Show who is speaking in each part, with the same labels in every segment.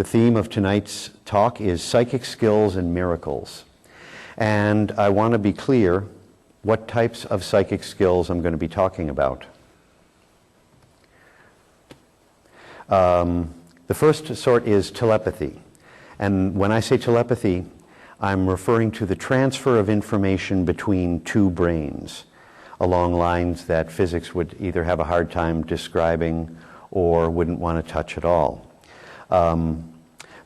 Speaker 1: The theme of tonight's talk is psychic skills and miracles. And I want to be clear what types of psychic skills I'm going to be talking about. The first sort is telepathy. And when I say telepathy, I'm referring to the transfer of information between two brains along lines that physics would either have a hard time describing or wouldn't want to touch at all.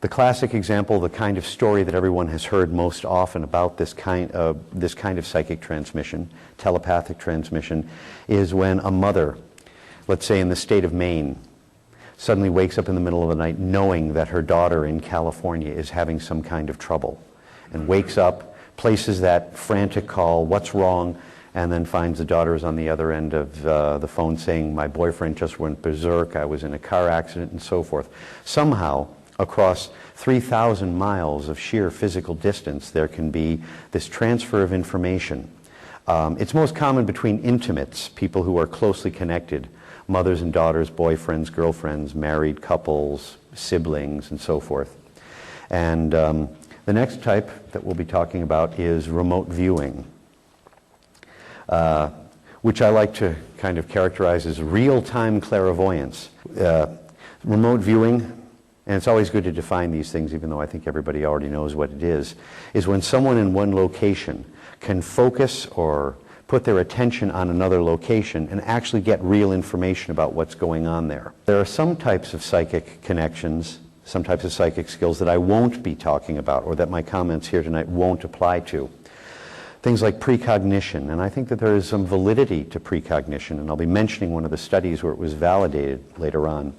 Speaker 1: The classic example, the kind of story that everyone has heard most often about this kind of psychic transmission, telepathic transmission, is when a mother, let's say in the state of Maine, suddenly wakes up in the middle of the night knowing that her daughter in California is having some kind of trouble, and wakes up, places that frantic call, "What's wrong?" and then finds the daughter is on the other end of the phone saying, "My boyfriend just went berserk, I was in a car accident," and so forth. Somehow, across 3,000 miles of sheer physical distance, there can be this transfer of information. It's most common between intimates, people who are closely connected, mothers and daughters, boyfriends, girlfriends, married couples, siblings, and so forth. And the next type that we'll be talking about is remote viewing, which I like to kind of characterize as real-time clairvoyance. Remote viewing, and it's always good to define these things, even though I think everybody already knows what it is when someone in one location can focus or put their attention on another location and actually get real information about what's going on there. There are some types of psychic connections, some types of psychic skills that I won't be talking about, or that my comments here tonight won't apply to. Things like precognition, and I think that there is some validity to precognition, and I'll be mentioning one of the studies where it was validated later on.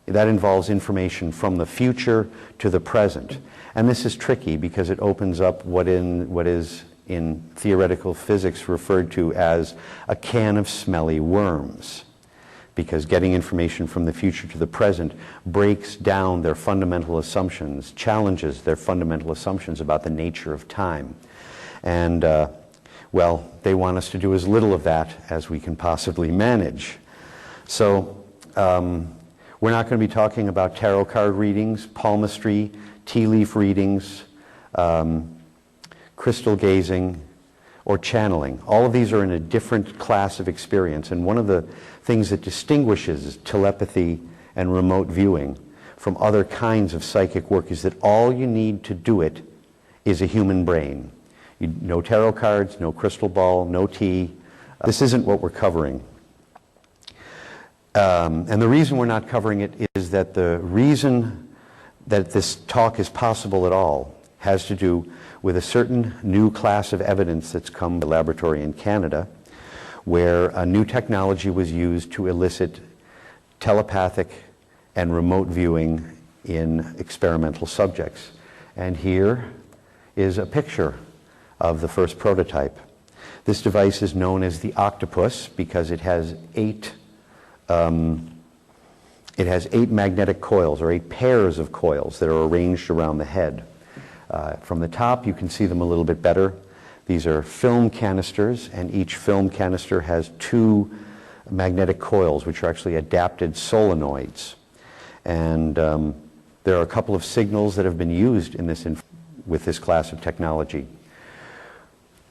Speaker 1: That involves information from the future to the present. And this is tricky because it opens up what is in theoretical physics referred to as a can of smelly worms. Because getting information from the future to the present breaks down their fundamental assumptions, challenges their fundamental assumptions about the nature of time. And, well, they want us to do as little of that as we can possibly manage. So, we're not going to be talking about tarot card readings, palmistry, tea leaf readings, crystal gazing, or channeling. All of these are in a different class of experience, and one of the things that distinguishes telepathy and remote viewing from other kinds of psychic work is that all you need to do it is a human brain. No tarot cards, no crystal ball, no tea. This isn't what we're covering. And the reason we're not covering it is that the reason that this talk is possible at all has to do with a certain new class of evidence that's come to the laboratory in Canada, where a new technology was used to elicit telepathic and remote viewing in experimental subjects. And here is a picture of the first prototype. This device is known as the octopus because it has eight magnetic coils, or 8 pairs of coils that are arranged around the head. From the top, you can see them a little bit better. These are film canisters, and each film canister has 2 magnetic coils, which are actually adapted solenoids. And there are a couple of signals that have been used in this with this class of technology.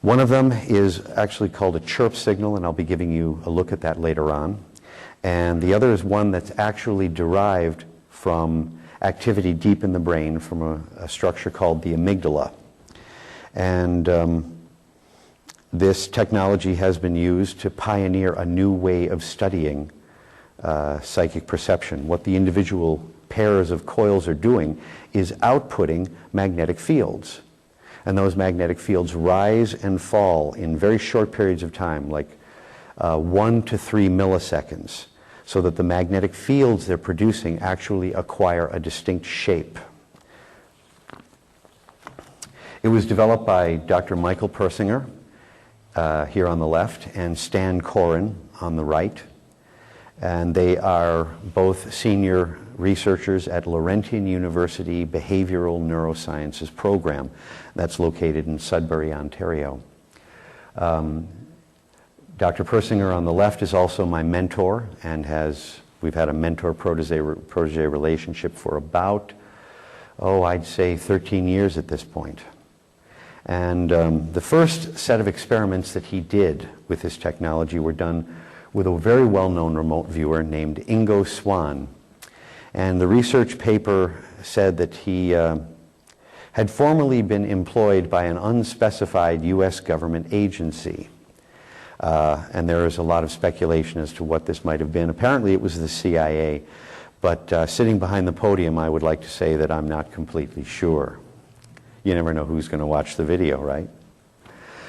Speaker 1: One of them is actually called a chirp signal, and I'll be giving you a look at that later on. And the other is one that's actually derived from activity deep in the brain from a structure called the amygdala. And this technology has been used to pioneer a new way of studying psychic perception. What the individual pairs of coils are doing is outputting magnetic fields. And those magnetic fields rise and fall in very short periods of time, like 1 to 3 milliseconds, so that the magnetic fields they're producing actually acquire a distinct shape. It was developed by Dr. Michael Persinger here on the left and Stan Koren on the right. And they are both senior researchers at Laurentian University Behavioral Neurosciences program that's located in Sudbury, Ontario. Dr. Persinger on the left is also my mentor and has We've had a mentor-protege relationship for about, I'd say 13 years at this point. And the first set of experiments that he did with this technology were done with a very well-known remote viewer named Ingo Swann. And the research paper said that he had formerly been employed by an unspecified U.S. government agency. And there is a lot of speculation as to what this might have been. Apparently it was the CIA, but sitting behind the podium, I would like to say that I'm not completely sure. You never know who's going to watch the video, right?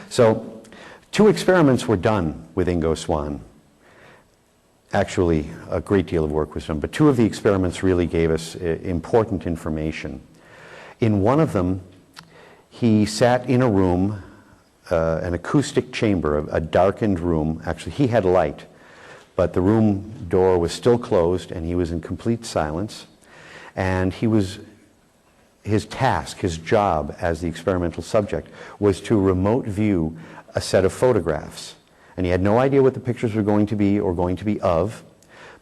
Speaker 1: So 2 experiments were done with Ingo Swann. Actually, a great deal of work was done, but 2 of the experiments really gave us important information. In one of them, he sat in a room, an acoustic chamber, a darkened room. Actually, he had light, but the room door was still closed and he was in complete silence. And his task, his job as the experimental subject was to remote view a set of photographs. And he had no idea what the pictures were going to be or going to be of,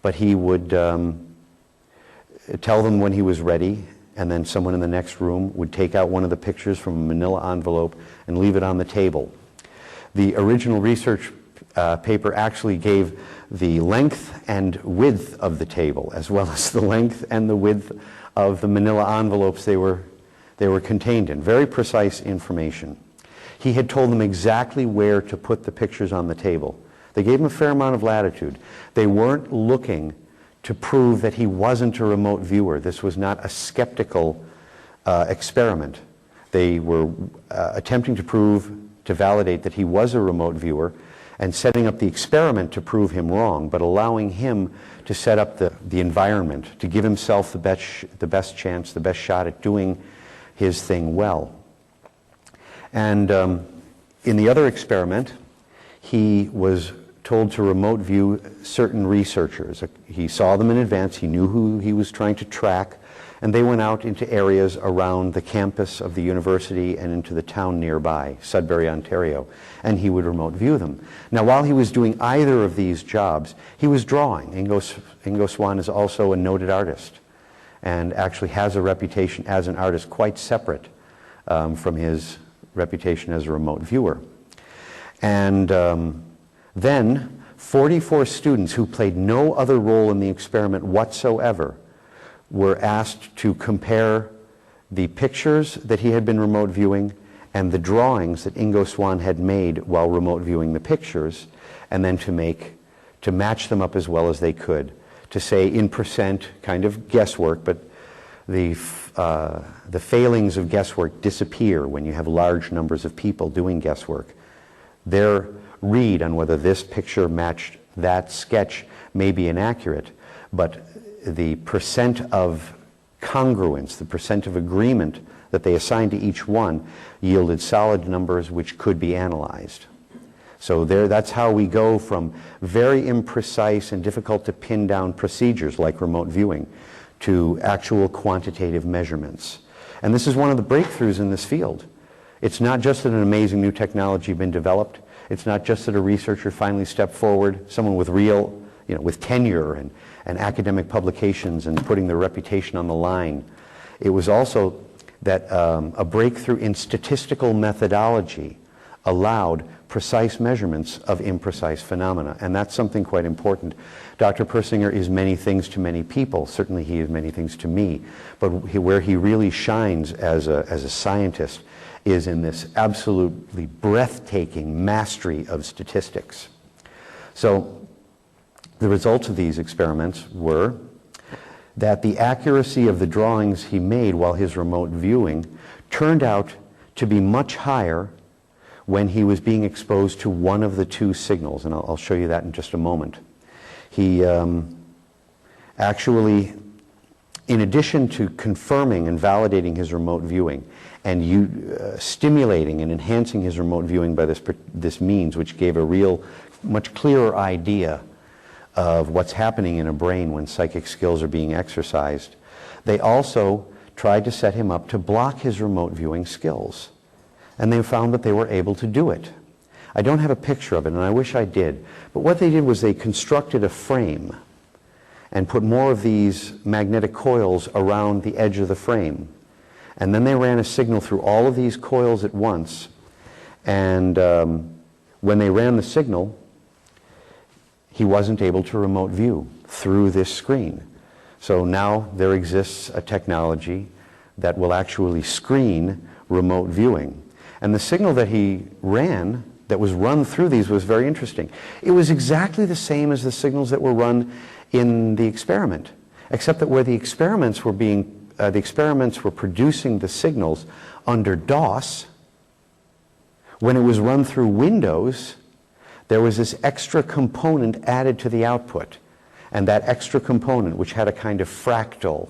Speaker 1: but he would tell them when he was ready, and then someone in the next room would take out one of the pictures from a manila envelope and leave it on the table. The original research paper actually gave the length and width of the table, as well as the length and the width of the manila envelopes they were contained in. Very precise information. He had told them exactly where to put the pictures on the table. They gave him a fair amount of latitude. They weren't looking to prove that he wasn't a remote viewer. This was not a skeptical experiment. They were attempting to validate that he was a remote viewer and setting up the experiment to prove him wrong, but allowing him to set up the environment, to give himself the best chance, the best shot at doing his thing well. And in the other experiment, he was told to remote view certain researchers. He saw them in advance, he knew who he was trying to track, and they went out into areas around the campus of the university and into the town nearby, Sudbury, Ontario, and he would remote view them. Now, while he was doing either of these jobs, he was drawing. Ingo Swann is also a noted artist and actually has a reputation as an artist quite separate from his reputation as a remote viewer. And then 44 students who played no other role in the experiment whatsoever were asked to compare the pictures that he had been remote viewing and the drawings that Ingo Swann had made while remote viewing the pictures, and then to match them up as well as they could, to say in percent, kind of guesswork, but the failings of guesswork disappear when you have large numbers of people doing guesswork. Their read on whether this picture matched that sketch may be inaccurate, but the percent of congruence, the percent of agreement that they assigned to each one yielded solid numbers which could be analyzed. So that's how we go from very imprecise and difficult to pin down procedures like remote viewing to actual quantitative measurements. And this is one of the breakthroughs in this field. It's not just that an amazing new technology has been developed. It's not just that a researcher finally stepped forward, someone with real, with tenure and academic publications and putting their reputation on the line. It was also that a breakthrough in statistical methodology allowed precise measurements of imprecise phenomena, and that's something quite important. Dr. Persinger is many things to many people. Certainly he is many things to me, but where he really shines as a scientist is in this absolutely breathtaking mastery of statistics. So the results of these experiments were that the accuracy of the drawings he made while his remote viewing turned out to be much higher when he was being exposed to one of the 2 signals, and I'll show you that in just a moment. He actually, in addition to confirming and validating his remote viewing and stimulating and enhancing his remote viewing by this means, which gave a real, much clearer idea of what's happening in a brain when psychic skills are being exercised, they also tried to set him up to block his remote viewing skills. And they found that they were able to do it. I don't have a picture of it, and I wish I did, but what they did was they constructed a frame, and put more of these magnetic coils around the edge of the frame. And then they ran a signal through all of these coils at once. And when they ran the signal, he wasn't able to remote view through this screen. So now there exists a technology that will actually screen remote viewing. And the signal that he ran, that was run through these, was very interesting. It was exactly the same as the signals that were run in the experiment, except that where the experiments were producing the signals under DOS, when it was run through Windows, there was this extra component added to the output. And that extra component, which had a kind of fractal,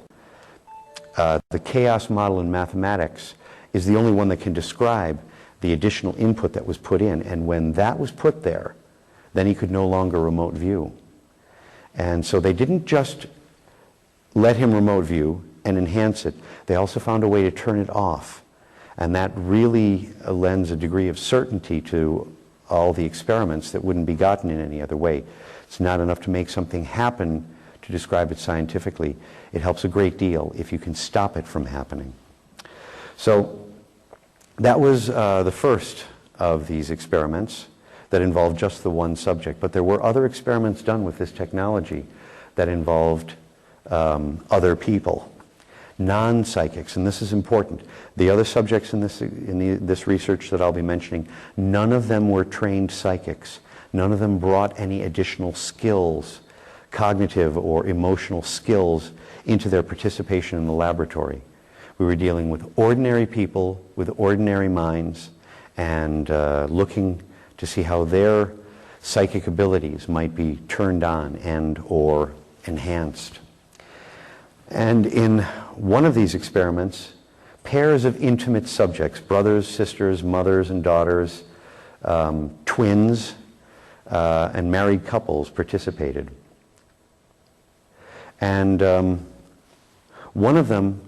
Speaker 1: the chaos model in mathematics, is the only one that can describe the additional input that was put in. And when that was put there, then he could no longer remote view. And so they didn't just let him remote view and enhance it. They also found a way to turn it off. And that really lends a degree of certainty to all the experiments that wouldn't be gotten in any other way. It's not enough to make something happen to describe it scientifically. It helps a great deal if you can stop it from happening. So that was the first of these experiments that involved just the one subject. But there were other experiments done with this technology that involved other people, non-psychics, and this is important. The other subjects in this research that I'll be mentioning, none of them were trained psychics. None of them brought any additional skills, cognitive or emotional skills, into their participation in the laboratory. We were dealing with ordinary people with ordinary minds and looking to see how their psychic abilities might be turned on and or enhanced. And in one of these experiments, pairs of intimate subjects, brothers, sisters, mothers and daughters, twins, and married couples participated. And one of them,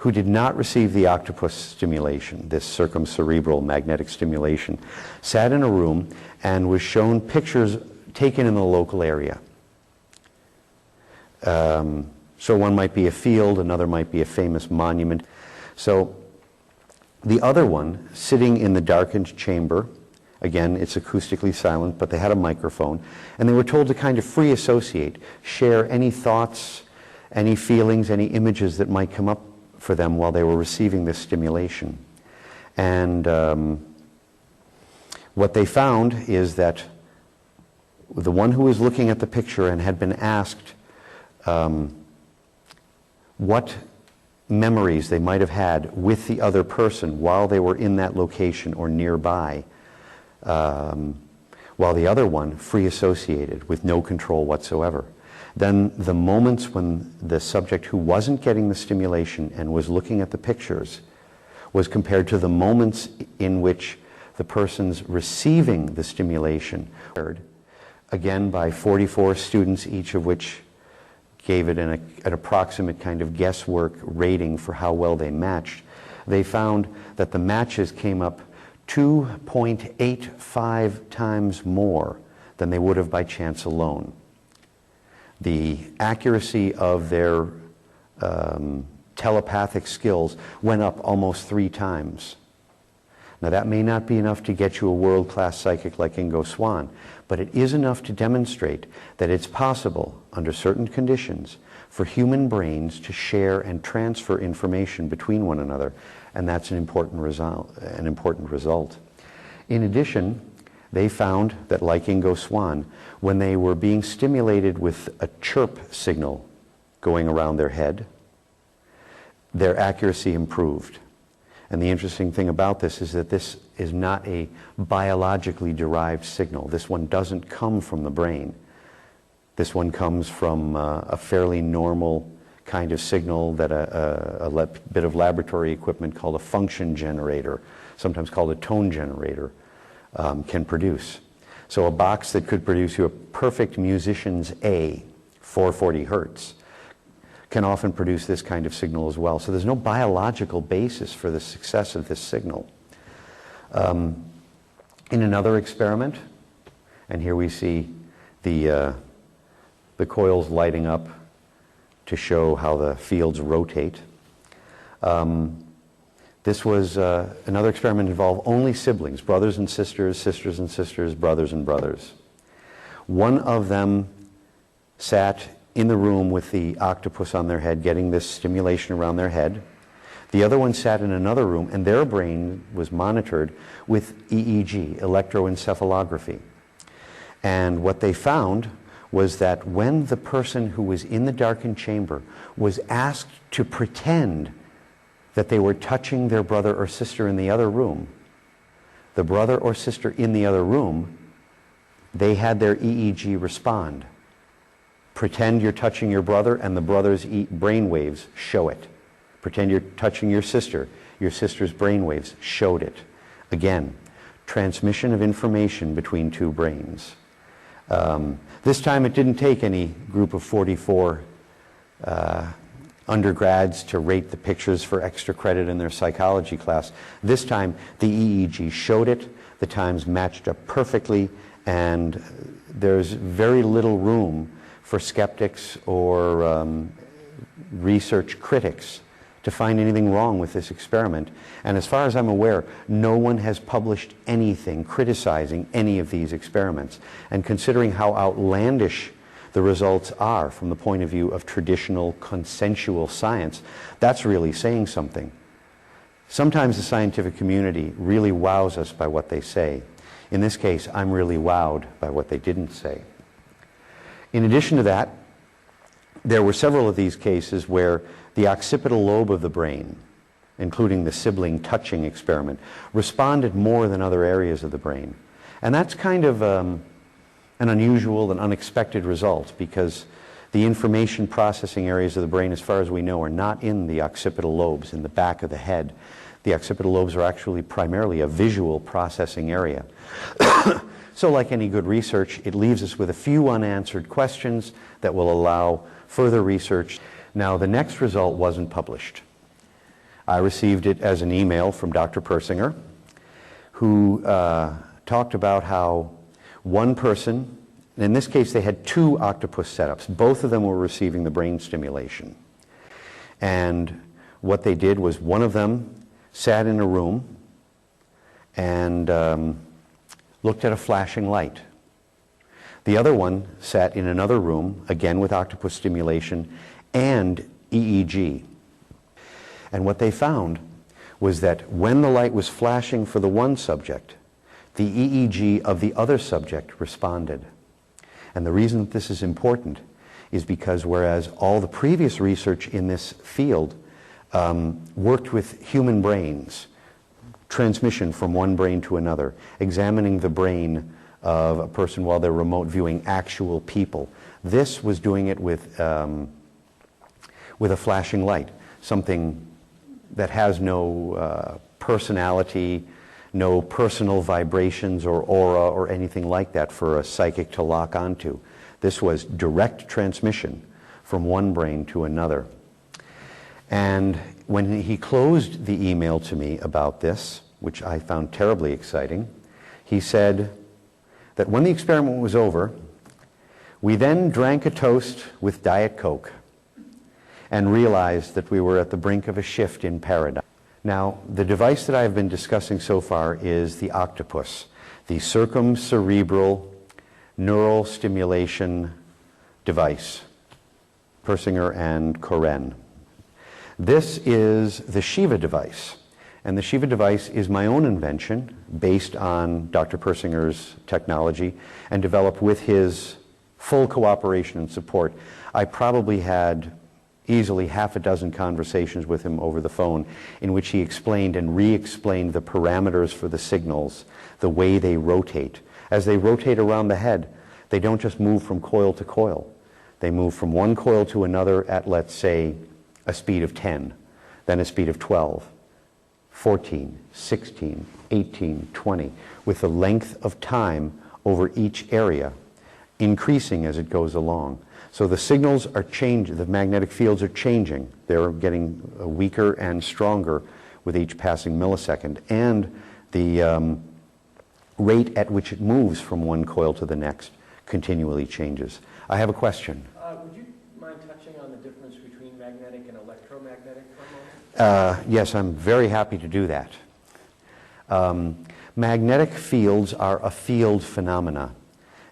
Speaker 1: who did not receive the octopus stimulation, this circumcerebral magnetic stimulation, sat in a room and was shown pictures taken in the local area. So one might be a field, another might be a famous monument. So the other one, sitting in the darkened chamber, again, it's acoustically silent, but they had a microphone, and they were told to kind of free associate, share any thoughts, any feelings, any images that might come up for them while they were receiving this stimulation. And what they found is that the one who was looking at the picture and had been asked what memories they might have had with the other person while they were in that location or nearby, while the other one free associated with no control whatsoever. Then the moments when the subject who wasn't getting the stimulation and was looking at the pictures was compared to the moments in which the person's receiving the stimulation, again by 44 students, each of which gave it an approximate kind of guesswork rating for how well they matched. They found that the matches came up 2.85 times more than they would have by chance alone. The accuracy of their telepathic skills went up almost 3 times. Now that may not be enough to get you a world-class psychic like Ingo Swann, but it is enough to demonstrate that it's possible, under certain conditions, for human brains to share and transfer information between one another, and that's an important result. In addition, they found that, like Ingo Swann, when they were being stimulated with a chirp signal going around their head, their accuracy improved. And the interesting thing about this is that this is not a biologically derived signal. This one doesn't come from the brain. This one comes from a fairly normal kind of signal that a bit of laboratory equipment called a function generator, sometimes called a tone generator, can produce. So a box that could produce you a perfect musician's A, 440 hertz, can often produce this kind of signal as well. So there's no biological basis for the success of this signal. In another experiment, and here we see the the coils lighting up to show how the fields rotate. This was another experiment involved only siblings, brothers and sisters, sisters and sisters, brothers and brothers. One of them sat in the room with the octopus on their head, getting this stimulation around their head. The other one sat in another room, and their brain was monitored with EEG, electroencephalography. And what they found was that when the person who was in the darkened chamber was asked to pretend that they were touching their brother or sister in the other room, the brother or sister in the other room, they had their EEG respond. Pretend you're touching your brother, and the brother's brain waves show it. Pretend you're touching your sister's brain waves showed it. Again, transmission of information between two brains. This time it didn't take any group of 44 undergrads to rate the pictures for extra credit in their psychology class. This time the EEG showed it, the times matched up perfectly, and there's very little room for skeptics or research critics to find anything wrong with this experiment. And as far as I'm aware, no one has published anything criticizing any of these experiments. And considering how outlandish the results are from the point of view of traditional consensual science, that's really saying something. Sometimes the scientific community really wows us by what they say. In this case, I'm really wowed by what they didn't say. In addition to that, there were several of these cases where the occipital lobe of the brain, including the sibling touching experiment, responded more than other areas of the brain. And that's kind of an unusual and unexpected result, because the information processing areas of the brain, as far as we know, are not in the occipital lobes, in the back of the head. The occipital lobes are actually primarily a visual processing area. So like any good research, it leaves us with a few unanswered questions that will allow further research. Now, the next result wasn't published. I received it as an email from Dr. Persinger, who talked about how one person, in this case they had two octopus setups, both of them were receiving the brain stimulation. And what they did was one of them sat in a room and looked at a flashing light. The other one sat in another room, again with octopus stimulation and EEG. And what they found was that when the light was flashing for the one subject, the EEG of the other subject responded. And the reason that this is important is because whereas all the previous research in this field worked with human brains, transmission from one brain to another, examining the brain of a person while they're remote viewing actual people. This was doing it with a flashing light, something that has no personality, no personal vibrations or aura or anything like that for a psychic to lock onto. This was direct transmission from one brain to another. And when he closed the email to me about this, which I found terribly exciting, he said that when the experiment was over, we then drank a toast with Diet Coke and realized that we were at the brink of a shift in paradigm. Now, the device that I've been discussing so far is the octopus, the circumcerebral neural stimulation device, Persinger and Koren. This is the Shiva device, and the Shiva device is my own invention based on Dr. Persinger's technology and developed with his full cooperation and support. I probably had easily half a dozen conversations with him over the phone in which he explained and re-explained the parameters for the signals, the way they rotate. As they rotate around the head, they don't just move from coil to coil. They move from one coil to another at, let's say, a speed of 10, then a speed of 12, 14, 16, 18, 20, with the length of time over each area increasing as it goes along. So the signals are changing, the magnetic fields are changing. They're getting weaker and stronger with each passing millisecond. And the rate at which it moves from one coil to the next continually changes. I have a question.
Speaker 2: Would you mind touching on the difference between magnetic and electromagnetic for a moment?
Speaker 1: Yes, I'm very happy to do that. Magnetic fields are a field phenomena,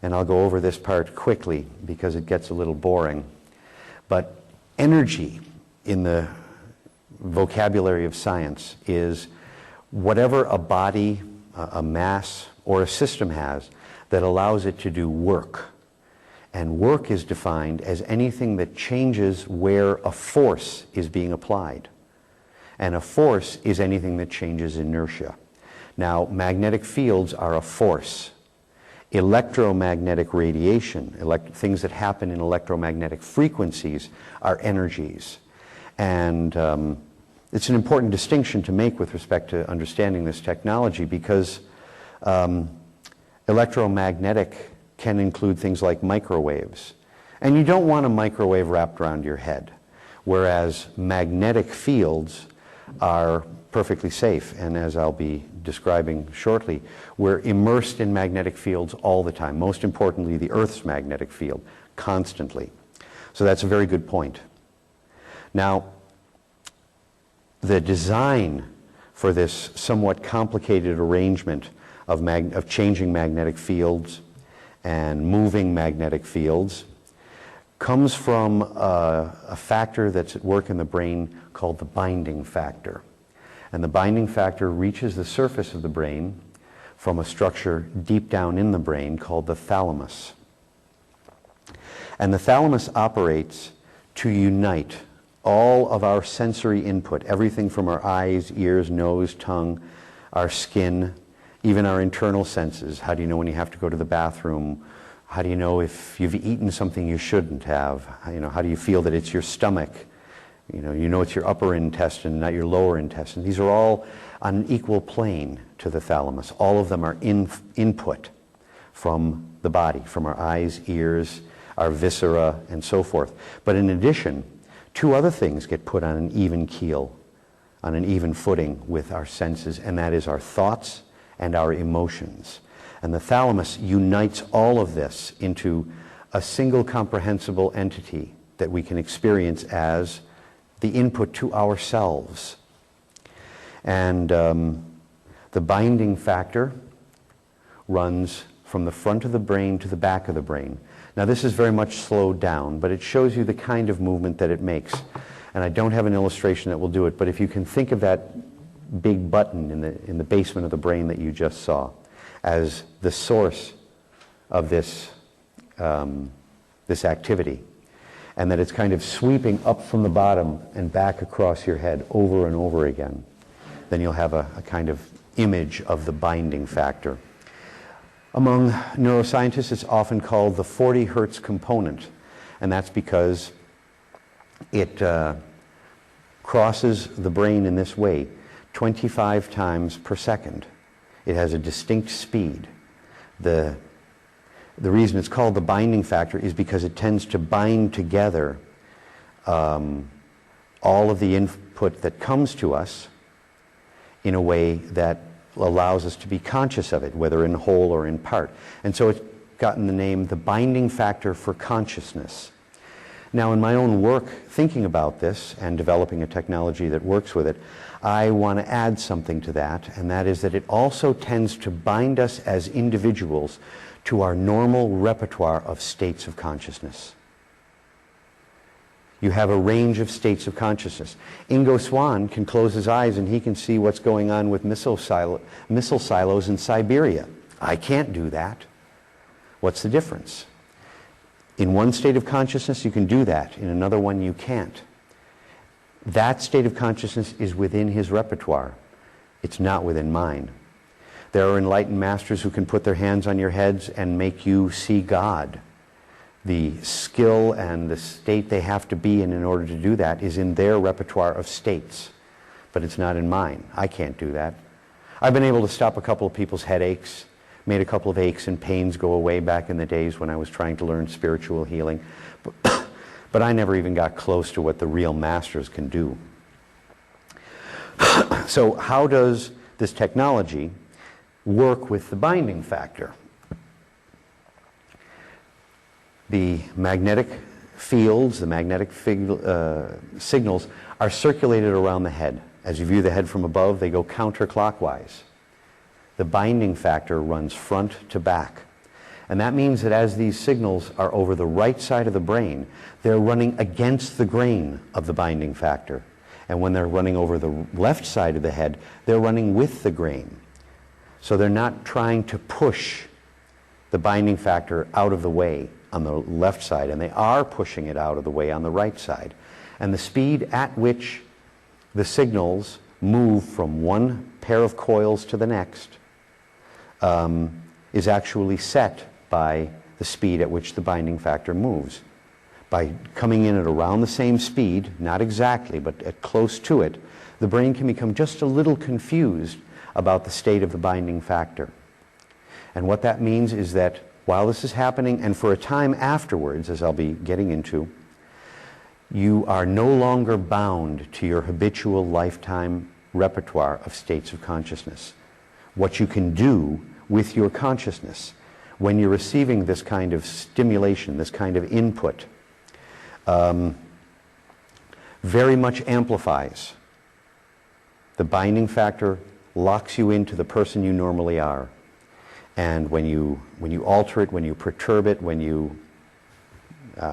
Speaker 1: and I'll go over this part quickly because it gets a little boring. But energy in the vocabulary of science is whatever a body, a mass, or a system has that allows it to do work. And work is defined as anything that changes where a force is being applied. And a force is anything that changes inertia. Now, magnetic fields are a force. Electromagnetic radiation, things that happen in electromagnetic frequencies, are energies. And it's an important distinction to make with respect to understanding this technology, because electromagnetic can include things like microwaves. And you don't want a microwave wrapped around your head, whereas magnetic fields are perfectly safe. And as I'll be describing shortly, we're immersed in magnetic fields all the time. Most importantly, the Earth's magnetic field, constantly. So that's a very good point. Now, the design for this somewhat complicated arrangement of changing magnetic fields and moving magnetic fields comes from a factor that's at work in the brain called the binding factor. And the binding factor reaches the surface of the brain from a structure deep down in the brain called the thalamus. And the thalamus operates to unite all of our sensory input, everything from our eyes, ears, nose, tongue, our skin, even our internal senses. How do you know when you have to go to the bathroom? How do you know if you've eaten something you shouldn't have? How do you feel that it's your stomach? You know it's your upper intestine, not your lower intestine. These are all on an equal plane to the thalamus. All of them are input from the body, from our eyes, ears, our viscera, and so forth. But in addition, two other things get put on an even keel, on an even footing with our senses, and that is our thoughts and our emotions. And the thalamus unites all of this into a single comprehensible entity that we can experience as the input to ourselves. And the binding factor runs from the front of the brain to the back of the brain. Now, this is very much slowed down, but it shows you the kind of movement that it makes. And I don't have an illustration that will do it, but if you can think of that big button in the basement of the brain that you just saw as the source of this activity, and that it's kind of sweeping up from the bottom and back across your head over and over again, then you'll have a kind of image of the binding factor. Among neuroscientists, it's often called the 40 hertz component, and that's because it crosses the brain in this way 25 times per second. It has a distinct speed. The reason it's called the binding factor is because it tends to bind together all of the input that comes to us in a way that allows us to be conscious of it, whether in whole or in part. And so it's gotten the name the binding factor for consciousness. Now, in my own work thinking about this and developing a technology that works with it, I want to add something to that, and that is that it also tends to bind us as individuals to our normal repertoire of states of consciousness. You have a range of states of consciousness. Ingo Swann can close his eyes and he can see what's going on with missile silos in Siberia. I can't do that. What's the difference? In one state of consciousness you can do that. In another one you can't. That state of consciousness is within his repertoire. It's not within mine. There are enlightened masters who can put their hands on your heads and make you see God. The skill and the state they have to be in order to do that is in their repertoire of states, but it's not in mine. I can't do that. I've been able to stop a couple of people's headaches, made a couple of aches and pains go away back in the days when I was trying to learn spiritual healing, but I never even got close to what the real masters can do. So how does this technology work with the binding factor? the magnetic fields, the magnetic signals are circulated around the head. As you view the head from above, they go counterclockwise. The binding factor runs front to back. And that means that as these signals are over the right side of the brain, they're running against the grain of the binding factor. And when they're running over the left side of the head, they're running with the grain. So they're not trying to push the binding factor out of the way on the left side, and they are pushing it out of the way on the right side. And the speed at which the signals move from one pair of coils to the next is actually set by the speed at which the binding factor moves. By coming in at around the same speed, not exactly, but at close to it, the brain can become just a little confused about the state of the binding factor. And what that means is that while this is happening, and for a time afterwards, as I'll be getting into, you are no longer bound to your habitual lifetime repertoire of states of consciousness. What you can do with your consciousness when you're receiving this kind of stimulation, this kind of input, very much amplifies. The binding factor locks you into the person you normally are. And when you alter it, when you perturb it, when you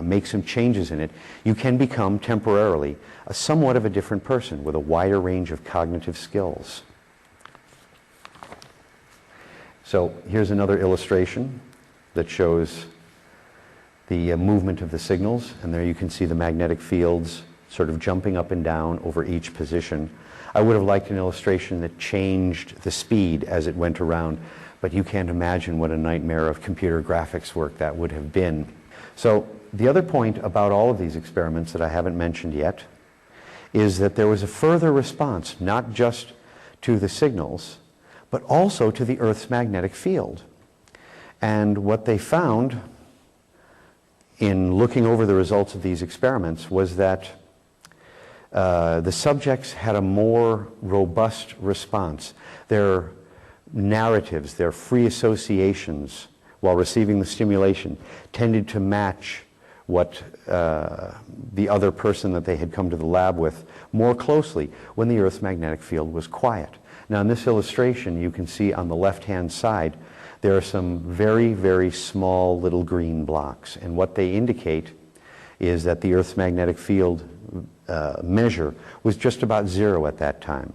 Speaker 1: make some changes in it, you can become temporarily somewhat of a different person with a wider range of cognitive skills. So here's another illustration that shows the movement of the signals, and there you can see the magnetic fields sort of jumping up and down over each position. I would have liked an illustration that changed the speed as it went around, but you can't imagine what a nightmare of computer graphics work that would have been. So the other point about all of these experiments that I haven't mentioned yet is that there was a further response, not just to the signals, but also to the Earth's magnetic field. And what they found in looking over the results of these experiments was that the subjects had a more robust response. Their narratives, their free associations while receiving the stimulation tended to match what the other person that they had come to the lab with more closely when the Earth's magnetic field was quiet. Now in this illustration you can see on the left-hand side there are some very, very small little green blocks, and what they indicate is that the Earth's magnetic field measure was just about 0 at that time.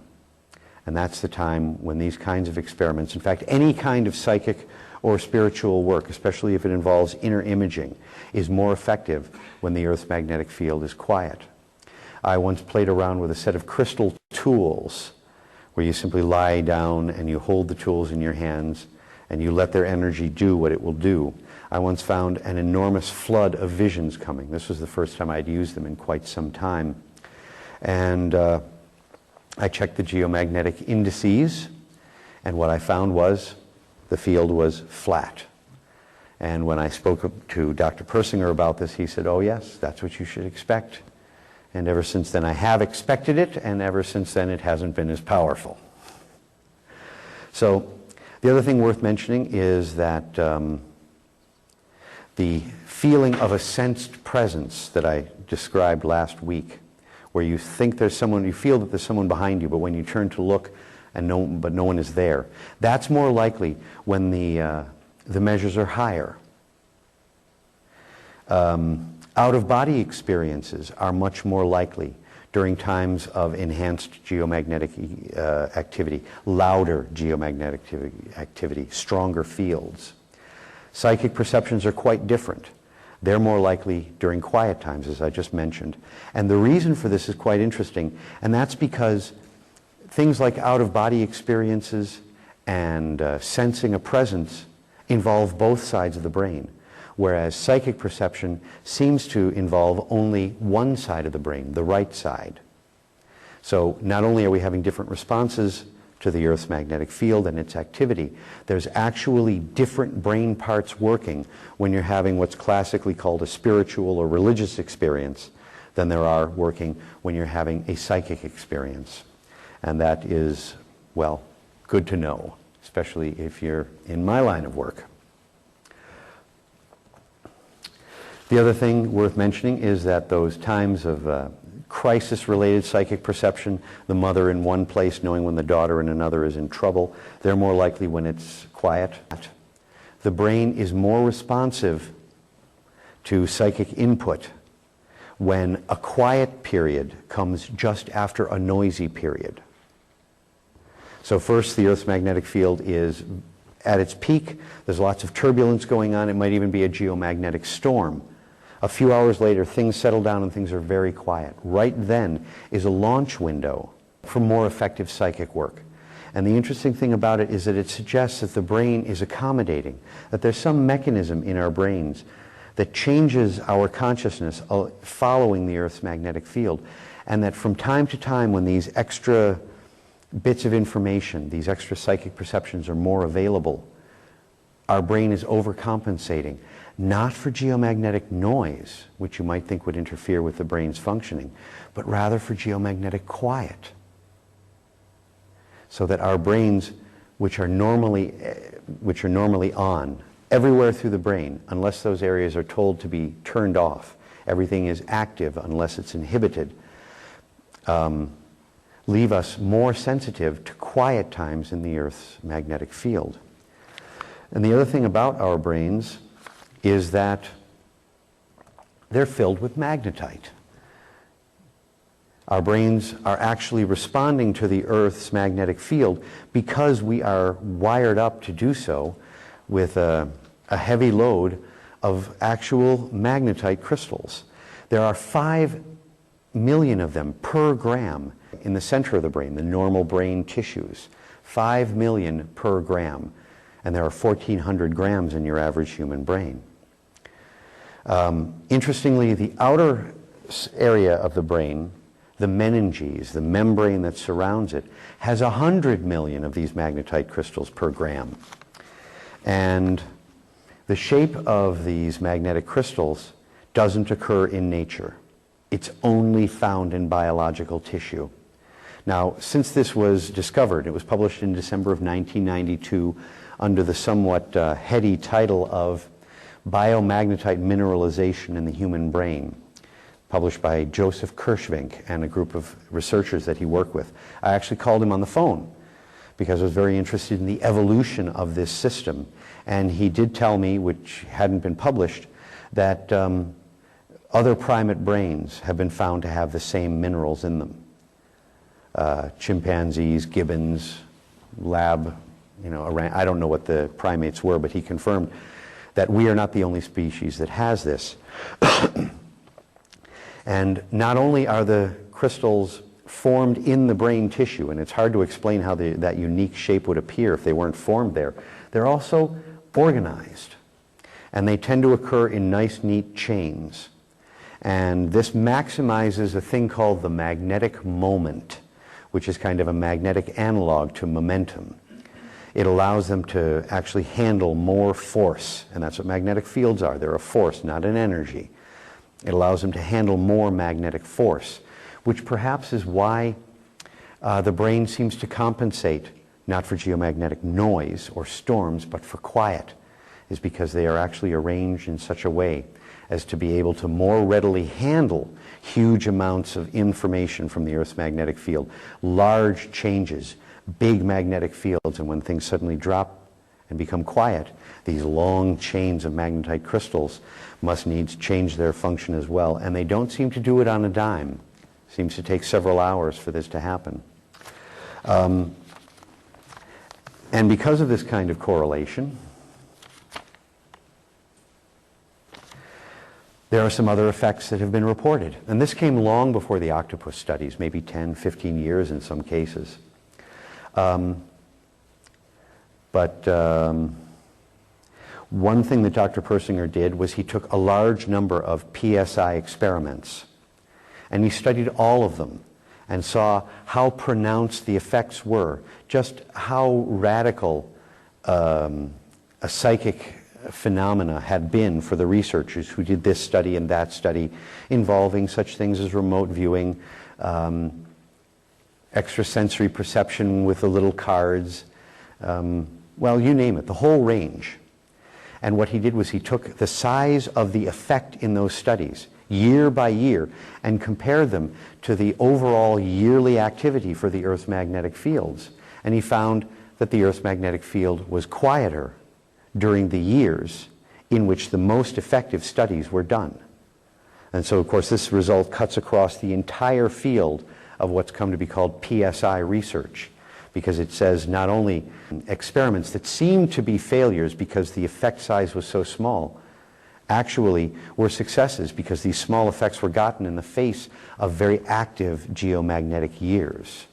Speaker 1: And that's the time when these kinds of experiments, in fact any kind of psychic or spiritual work, especially if it involves inner imaging, is more effective when the Earth's magnetic field is quiet. I once played around with a set of crystal tools where you simply lie down and you hold the tools in your hands and you let their energy do what it will do. I once found an enormous flood of visions coming. This was the first time I'd used them in quite some time. And I checked the geomagnetic indices, and what I found was the field was flat. And when I spoke to Dr. Persinger about this, he said, "Oh yes, that's what you should expect." And ever since then I have expected it, and ever since then it hasn't been as powerful. So the other thing worth mentioning is that the feeling of a sensed presence that I described last week, where you think there's someone, you feel that there's someone behind you, but when you turn to look and no one is there, that's more likely when the measures are higher. Out-of-body experiences are much more likely during times of enhanced geomagnetic activity, louder geomagnetic activity, stronger fields. Psychic perceptions are quite different. They're more likely during quiet times, as I just mentioned. And the reason for this is quite interesting, and that's because things like out-of-body experiences and sensing a presence involve both sides of the brain, whereas psychic perception seems to involve only one side of the brain, the right side. So not only are we having different responses to the Earth's magnetic field and its activity, there's actually different brain parts working when you're having what's classically called a spiritual or religious experience than there are working when you're having a psychic experience. And that is, well, good to know, especially if you're in my line of work. The other thing worth mentioning is that those times of crisis-related psychic perception, the mother in one place knowing when the daughter in another is in trouble, they're more likely when it's quiet. The brain is more responsive to psychic input when a quiet period comes just after a noisy period. So first, the Earth's magnetic field is at its peak. There's lots of turbulence going on. It might even be a geomagnetic storm. A few hours later, things settle down and things are very quiet. Right then is a launch window for more effective psychic work. And the interesting thing about it is that it suggests that the brain is accommodating, that there's some mechanism in our brains that changes our consciousness following the Earth's magnetic field, and that from time to time when these extra bits of information, these extra psychic perceptions are more available, our brain is overcompensating, not for geomagnetic noise, which you might think would interfere with the brain's functioning, but rather for geomagnetic quiet. So that our brains, which are normally on, everywhere through the brain, unless those areas are told to be turned off, everything is active unless it's inhibited, leave us more sensitive to quiet times in the Earth's magnetic field. And the other thing about our brains is that they're filled with magnetite. Our brains are actually responding to the Earth's magnetic field because we are wired up to do so with a heavy load of actual magnetite crystals. There are 5 million of them per gram in the center of the brain, the normal brain tissues. 5 million per gram. And there are 1,400 grams in your average human brain. Interestingly, the outer area of the brain, the meninges, the membrane that surrounds it, has 100 million of these magnetite crystals per gram. And the shape of these magnetic crystals doesn't occur in nature. It's only found in biological tissue. Now, since this was discovered, it was published in December of 1992 under the somewhat heady title of Biomagnetite Mineralization in the Human Brain, published by Joseph Kirschvink and a group of researchers that he worked with. I actually called him on the phone because I was very interested in the evolution of this system. And he did tell me, which hadn't been published, that other primate brains have been found to have the same minerals in them. Chimpanzees, gibbons, lab, I don't know what the primates were, but he confirmed that we are not the only species that has this. And not only are the crystals formed in the brain tissue, and it's hard to explain how that unique shape would appear if they weren't formed there, they're also organized. And they tend to occur in nice, neat chains. And this maximizes a thing called the magnetic moment, which is kind of a magnetic analog to momentum. It allows them to actually handle more force, and that's what magnetic fields are. They're a force, not an energy. It allows them to handle more magnetic force, which perhaps is why the brain seems to compensate, not for geomagnetic noise or storms, but for quiet, is because they are actually arranged in such a way as to be able to more readily handle huge amounts of information from the Earth's magnetic field, large changes, big magnetic fields, and when things suddenly drop and become quiet, these long chains of magnetite crystals must needs change their function as well, and they don't seem to do it on a dime. It seems to take several hours for this to happen. And because of this kind of correlation, there are some other effects that have been reported. And this came long before the octopus studies, maybe 10, 15 years in some cases. One thing that Dr. Persinger did was he took a large number of PSI experiments, and he studied all of them and saw how pronounced the effects were, just how radical a psychic phenomena had been for the researchers who did this study and that study involving such things as remote viewing, extrasensory perception with the little cards, well, you name it, the whole range. And what he did was he took the size of the effect in those studies, year by year, and compared them to the overall yearly activity for the Earth's magnetic fields. And he found that the Earth's magnetic field was quieter during the years in which the most effective studies were done. And so, of course, this result cuts across the entire field of what's come to be called PSI research, because it says not only experiments that seem to be failures because the effect size was so small, actually were successes because these small effects were gotten in the face of very active geomagnetic years.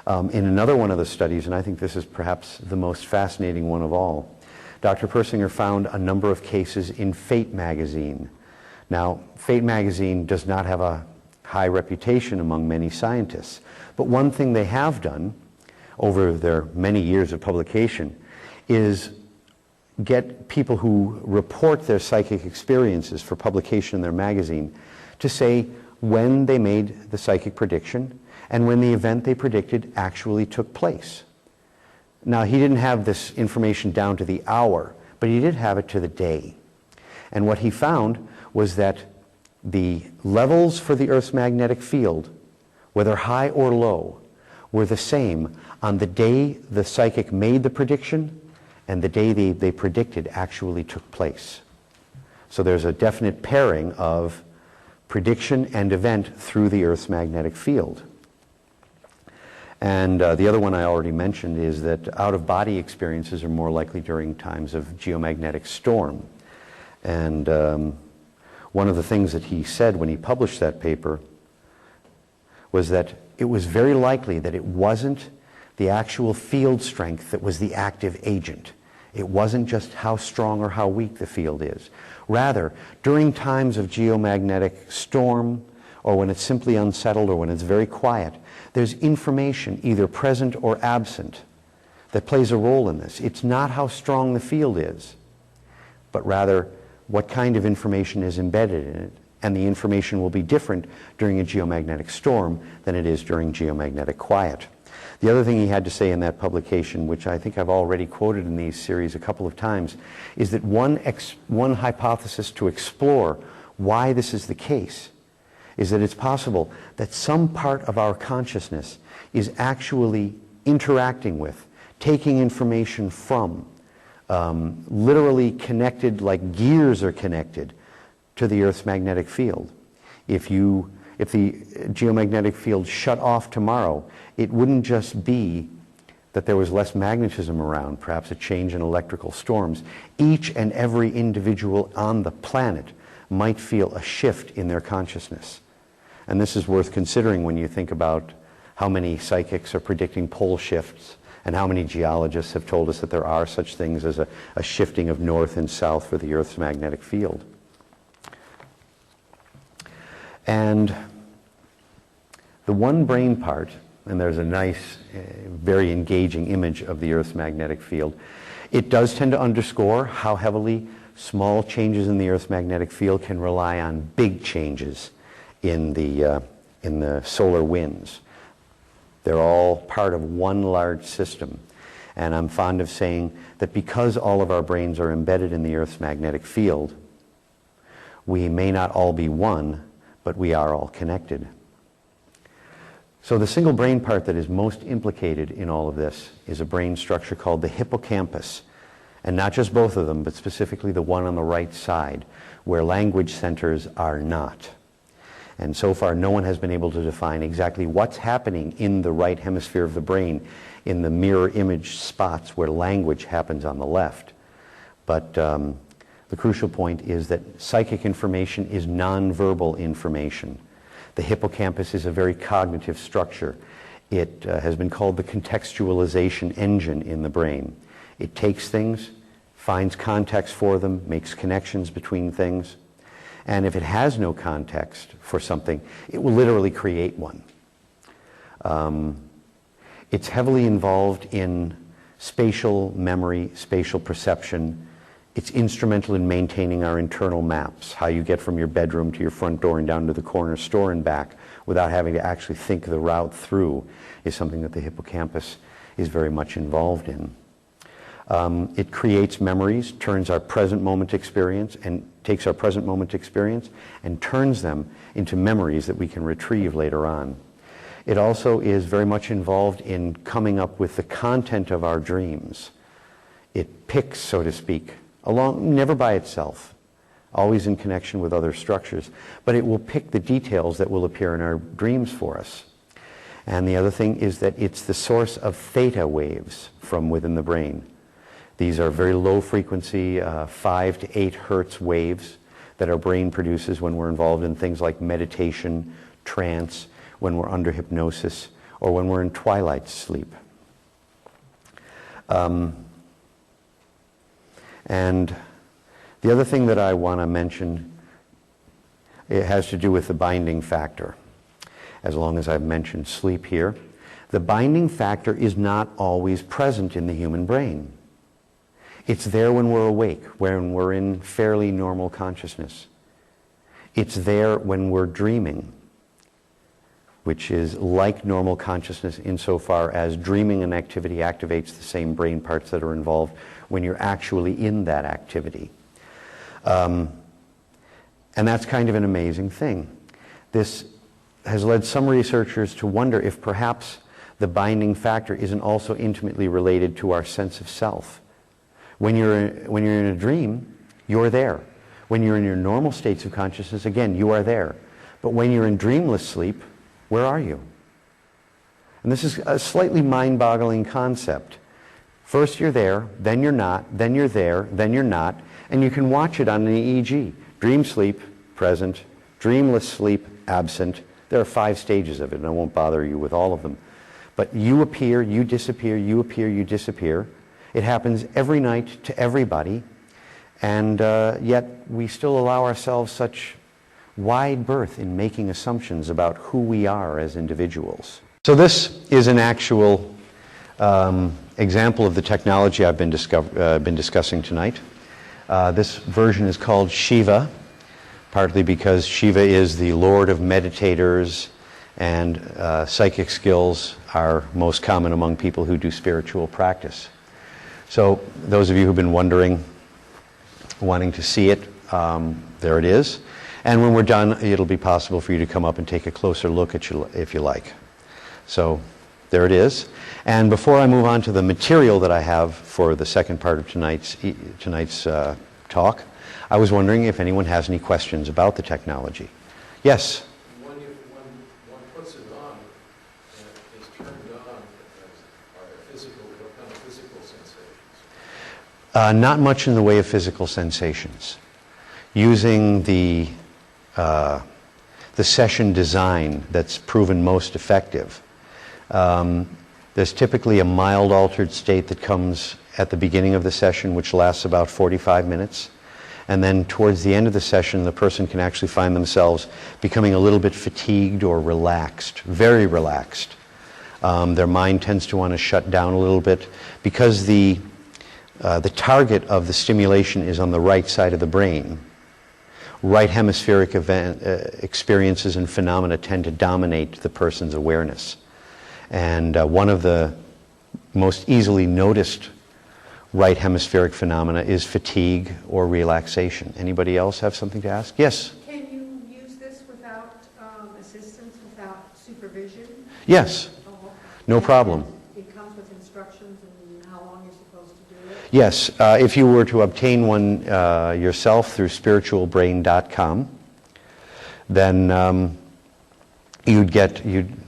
Speaker 1: In another one of the studies, and I think this is perhaps the most fascinating one of all, Dr. Persinger found a number of cases in Fate magazine. Now, Fate magazine does not have a high reputation among many scientists, but one thing they have done over their many years of publication is get people who report their psychic experiences for publication in their magazine to say when they made the psychic prediction and when the event they predicted actually took place. Now, he didn't have this information down to the hour, but he did have it to the day. And what he found was that the levels for the Earth's magnetic field, whether high or low, were the same on the day the psychic made the prediction and the day they predicted actually took place. So there's a definite pairing of prediction and event through the Earth's magnetic field. And the other one I already mentioned is that out-of-body experiences are more likely during times of geomagnetic storm. And one of the things that he said when he published that paper was that it was very likely that it wasn't the actual field strength that was the active agent. It wasn't just how strong or how weak the field is. Rather, during times of geomagnetic storm, or when it's simply unsettled, or when it's very quiet, there's information, either present or absent, that plays a role in this. It's not how strong the field is, but rather what kind of information is embedded in it. And the information will be different during a geomagnetic storm than it is during geomagnetic quiet. The other thing he had to say in that publication, which I think I've already quoted in these series a couple of times, is that one hypothesis to explore why this is the case is that it's possible that some part of our consciousness is actually interacting with, taking information from, literally connected like gears are connected to the Earth's magnetic field. If the geomagnetic field shut off tomorrow, it wouldn't just be that there was less magnetism around, perhaps a change in electrical storms. Each and every individual on the planet might feel a shift in their consciousness. And this is worth considering when you think about how many psychics are predicting pole shifts and how many geologists have told us that there are such things as a shifting of north and south for the Earth's magnetic field. And the one brain part, and there's a nice, very engaging image of the Earth's magnetic field, it does tend to underscore how heavily small changes in the Earth's magnetic field can rely on big changes in the solar winds. They're all part of one large system. And I'm fond of saying that because all of our brains are embedded in the Earth's magnetic field, we may not all be one, but we are all connected. So the single brain part that is most implicated in all of this is a brain structure called the hippocampus. And not just both of them, but specifically the one on the right side, where language centers are not. And so far, no one has been able to define exactly what's happening in the right hemisphere of the brain, in the mirror image spots where language happens on the left. But the crucial point is that psychic information is nonverbal information. The hippocampus is a very cognitive structure. It has been called the contextualization engine in the brain. It takes things, finds context for them, makes connections between things. And if it has no context for something, it will literally create one. It's heavily involved in spatial memory, spatial perception. It's instrumental in maintaining our internal maps, how you get from your bedroom to your front door and down to the corner store and back without having to actually think the route through is something that the hippocampus is very much involved in. It creates memories, turns our present moment experience and takes our present moment experience and turns them into memories that we can retrieve later on. It also is very much involved in coming up with the content of our dreams. It picks, so to speak, along, never by itself, always in connection with other structures, but it will pick the details that will appear in our dreams for us. And the other thing is that it's the source of theta waves from within the brain. These are very low frequency, 5 to 8 hertz waves that our brain produces when we're involved in things like meditation, trance, when we're under hypnosis, or when we're in twilight sleep. And the other thing that I want to mention, it has to do with the binding factor. As long as I've mentioned sleep here, the binding factor is not always present in the human brain. It's there when we're awake, when we're in fairly normal consciousness. It's there when we're dreaming, which is like normal consciousness insofar as dreaming and activity activates the same brain parts that are involved when you're actually in that activity. And that's kind of an amazing thing. This has led some researchers to wonder if perhaps the binding factor isn't also intimately related to our sense of self. When you're in a dream, you're there. When you're in your normal states of consciousness, again, you are there. But when you're in dreamless sleep, where are you? And this is a slightly mind-boggling concept. First you're there, then you're not, then you're there, then you're not, and you can watch it on an EEG. Dream sleep, present. Dreamless sleep, absent. There are 5 stages of it, and I won't bother you with all of them. But you appear, you disappear, you appear, you disappear. It happens every night to everybody, and yet we still allow ourselves such wide berth in making assumptions about who we are as individuals. So this is an actual example of the technology I've been discussing tonight. This version is called Shiva, partly because Shiva is the lord of meditators, and psychic skills are most common among people who do spiritual practice. So those of you who've been wondering, wanting to see it, there it is. And when we're done, it'll be possible for you to come up and take a closer look at you if you like. So there it is. And before I move on to the material that I have for the second part of tonight's talk, I was wondering if anyone has any questions about the technology. Yes?
Speaker 2: When one puts it on, and is turned on, are there physical, what kind of physical sensations?
Speaker 1: Not much in the way of physical sensations. Using the session design that's proven most effective. There's typically a mild altered state that comes at the beginning of the session, which lasts about 45 minutes. And then towards the end of the session, the person can actually find themselves becoming a little bit fatigued or relaxed, very relaxed. Their mind tends to want to shut down a little bit because the target of the stimulation is on the right side of the brain. Right hemispheric experiences and phenomena tend to dominate the person's awareness. And one of the most easily noticed right hemispheric phenomena is fatigue or relaxation. Anybody else have something to ask? Yes?
Speaker 3: Can you use this without assistance, without supervision?
Speaker 1: Yes.
Speaker 3: Oh,
Speaker 1: No problem.
Speaker 3: It comes with instructions and how long you're supposed to do it?
Speaker 1: Yes. If you were to obtain one yourself through spiritualbrain.com, then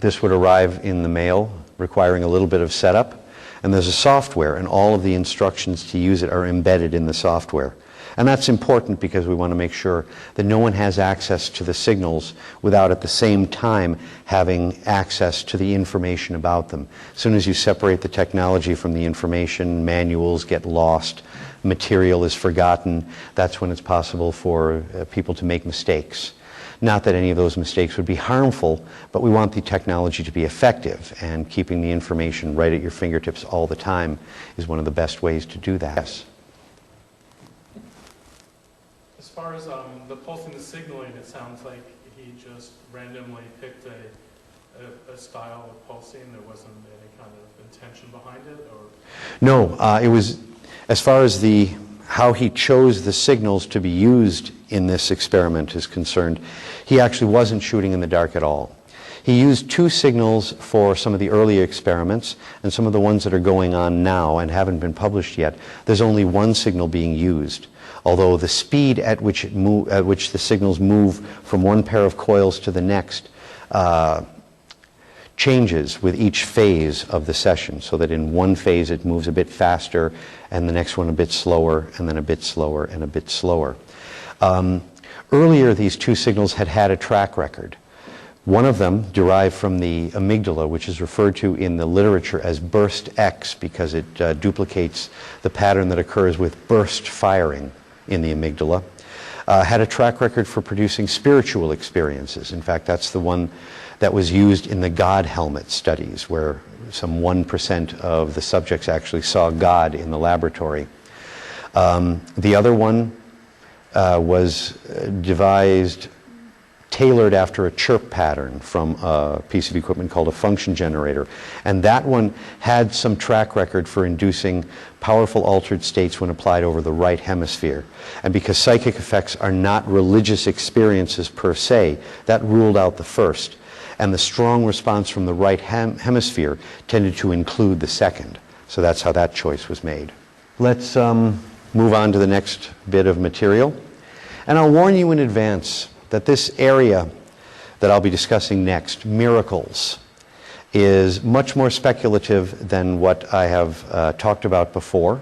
Speaker 1: this would arrive in the mail requiring a little bit of setup. And there's a software, and all of the instructions to use it are embedded in the software. And that's important because we want to make sure that no one has access to the signals without at the same time having access to the information about them. As soon as you separate the technology from the information, manuals get lost, material is forgotten, that's when it's possible for people to make mistakes. Not that any of those mistakes would be harmful, but we want the technology to be effective, and keeping the information right at your fingertips all the time is one of the best ways to do that. Yes?
Speaker 4: As far as the pulsing, the signaling, it sounds like he just randomly picked a style of pulsing. There wasn't any kind of intention behind it, or?
Speaker 1: No, as far as how he chose the signals to be used in this experiment is concerned, he actually wasn't shooting in the dark at all. He used two signals for some of the earlier experiments, and some of the ones that are going on now and haven't been published yet, there's only one signal being used. Although the speed at which the signals move from one pair of coils to the next changes with each phase of the session, so that in one phase it moves a bit faster, and the next one a bit slower, and then a bit slower, and a bit slower. Earlier, these two signals had a track record. One of them derived from the amygdala, which is referred to in the literature as burst X, because it duplicates the pattern that occurs with burst firing in the amygdala. Had a track record for producing spiritual experiences. In fact, that's the one that was used in the God helmet studies, where some 1% of the subjects actually saw God in the laboratory. The other one was devised, tailored after a chirp pattern from a piece of equipment called a function generator. And that one had some track record for inducing powerful altered states when applied over the right hemisphere. And because psychic effects are not religious experiences per se, that ruled out the first. And the strong response from the right hemisphere tended to include the second. So that's how that choice was made. Let's move on to the next bit of material. And I'll warn you in advance that this area that I'll be discussing next, miracles, is much more speculative than what I have talked about before.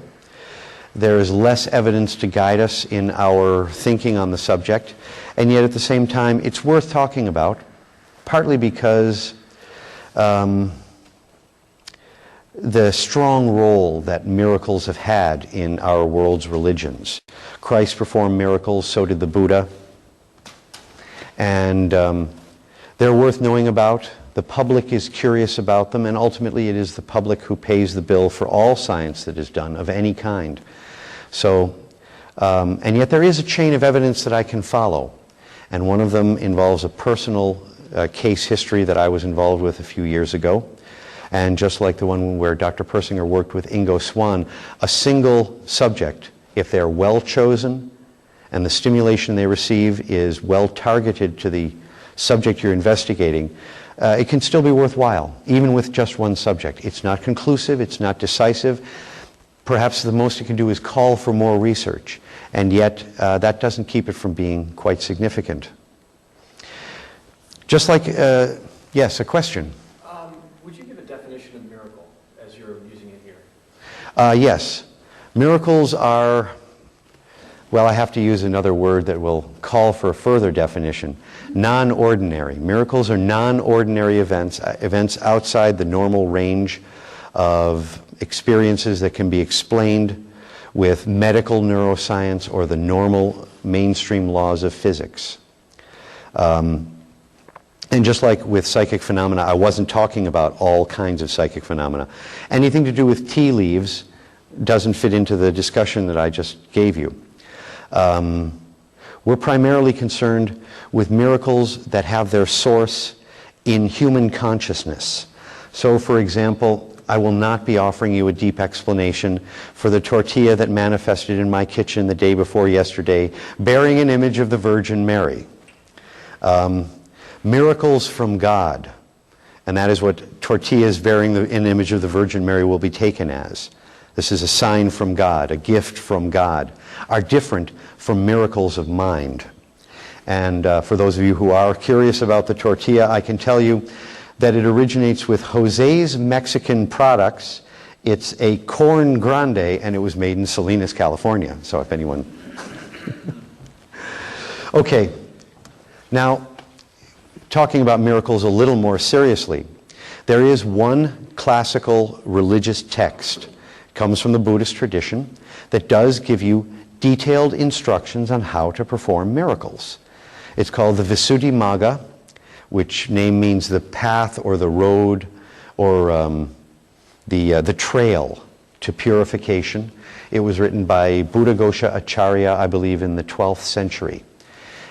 Speaker 1: There is less evidence to guide us in our thinking on the subject, and yet at the same time it's worth talking about, partly because the strong role that miracles have had in our world's religions. Christ performed miracles, so did the Buddha. And they're worth knowing about. The public is curious about them, and ultimately it is the public who pays the bill for all science that is done of any kind. So, and yet there is a chain of evidence that I can follow, and one of them involves a personal case history that I was involved with a few years ago. And just like the one where Dr. Persinger worked with Ingo Swann, a single subject, if they're well chosen, and the stimulation they receive is well targeted to the subject you're investigating, it can still be worthwhile, even with just one subject. It's not conclusive, it's not decisive. Perhaps the most it can do is call for more research, and yet that doesn't keep it from being quite significant. Just like, yes, a question?
Speaker 2: Would you give a definition of miracle as you're using it here?
Speaker 1: Yes. Miracles are, well, I have to use another word that will call for a further definition. Non-ordinary. Miracles are non-ordinary events, events outside the normal range of experiences that can be explained with medical neuroscience or the normal mainstream laws of physics. And just like with psychic phenomena, I wasn't talking about all kinds of psychic phenomena. Anything to do with tea leaves doesn't fit into the discussion that I just gave you. We're primarily concerned with miracles that have their source in human consciousness. So, for example, I will not be offering you a deep explanation for the tortilla that manifested in my kitchen the day before yesterday, bearing an image of the Virgin Mary. Miracles from God, and that is what tortillas bearing an image of the Virgin Mary will be taken as. This is a sign from God, a gift from God, are different from miracles of mind. And for those of you who are curious about the tortilla, I can tell you that it originates with Jose's Mexican Products. It's a corn grande, and it was made in Salinas, California. So if anyone... Okay, now talking about miracles a little more seriously, there is one classical religious text, comes from the Buddhist tradition, that does give you detailed instructions on how to perform miracles. It's called the Visuddhimagga, which name means the path or the road or the trail to purification. It was written by Buddhaghosa Acharya, I believe, in the 12th century.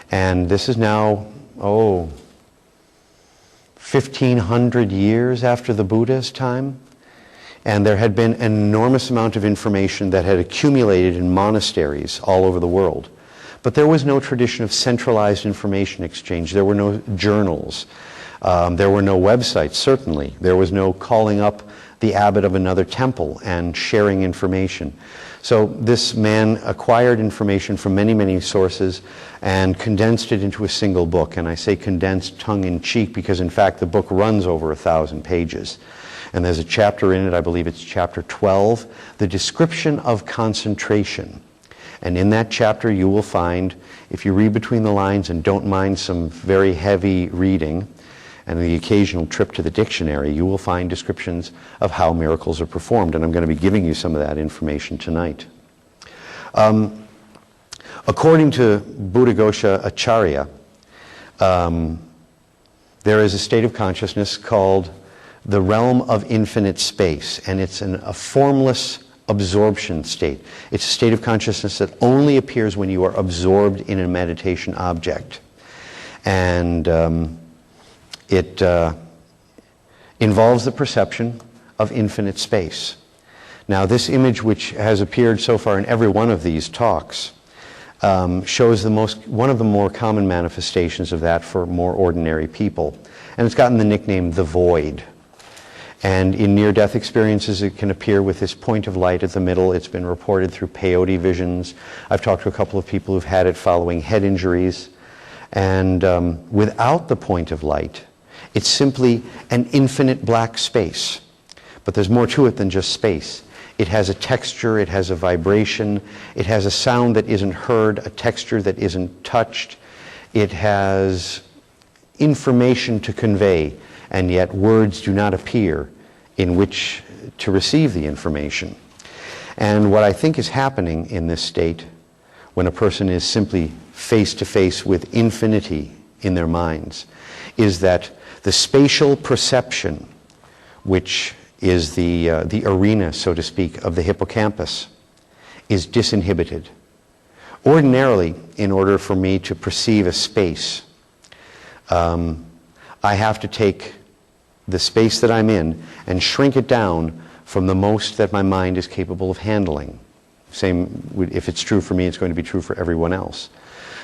Speaker 1: And this is now, 1,500 years after the Buddha's time. And there had been an enormous amount of information that had accumulated in monasteries all over the world. But there was no tradition of centralized information exchange. There were no journals. There were no websites, certainly. There was no calling up the abbot of another temple and sharing information. So this man acquired information from many, many sources and condensed it into a single book. And I say condensed tongue-in-cheek because, in fact, the book runs over 1,000 pages. And there's a chapter in it, I believe it's chapter 12, The Description of Concentration. And in that chapter you will find, if you read between the lines and don't mind some very heavy reading, and the occasional trip to the dictionary, you will find descriptions of how miracles are performed. And I'm going to be giving you some of that information tonight. According to Buddhaghosa Acharya, there is a state of consciousness called the realm of infinite space, and it's a formless absorption state. It's a state of consciousness that only appears when you are absorbed in a meditation object. And it involves the perception of infinite space. Now, this image, which has appeared so far in every one of these talks, shows one of the more common manifestations of that for more ordinary people. And it's gotten the nickname the void. And in near-death experiences, it can appear with this point of light at the middle. It's been reported through peyote visions. I've talked to a couple of people who've had it following head injuries. And without the point of light, it's simply an infinite black space. But there's more to it than just space. It has a texture, it has a vibration, it has a sound that isn't heard, a texture that isn't touched. It has information to convey, and yet words do not appear in which to receive the information. And what I think is happening in this state, when a person is simply face to face with infinity in their minds, is that the spatial perception, which is the arena, so to speak, of the hippocampus, is disinhibited. Ordinarily, in order for me to perceive a space, I have to take the space that I'm in and shrink it down from the most that my mind is capable of handling. Same, if it's true for me, it's going to be true for everyone else.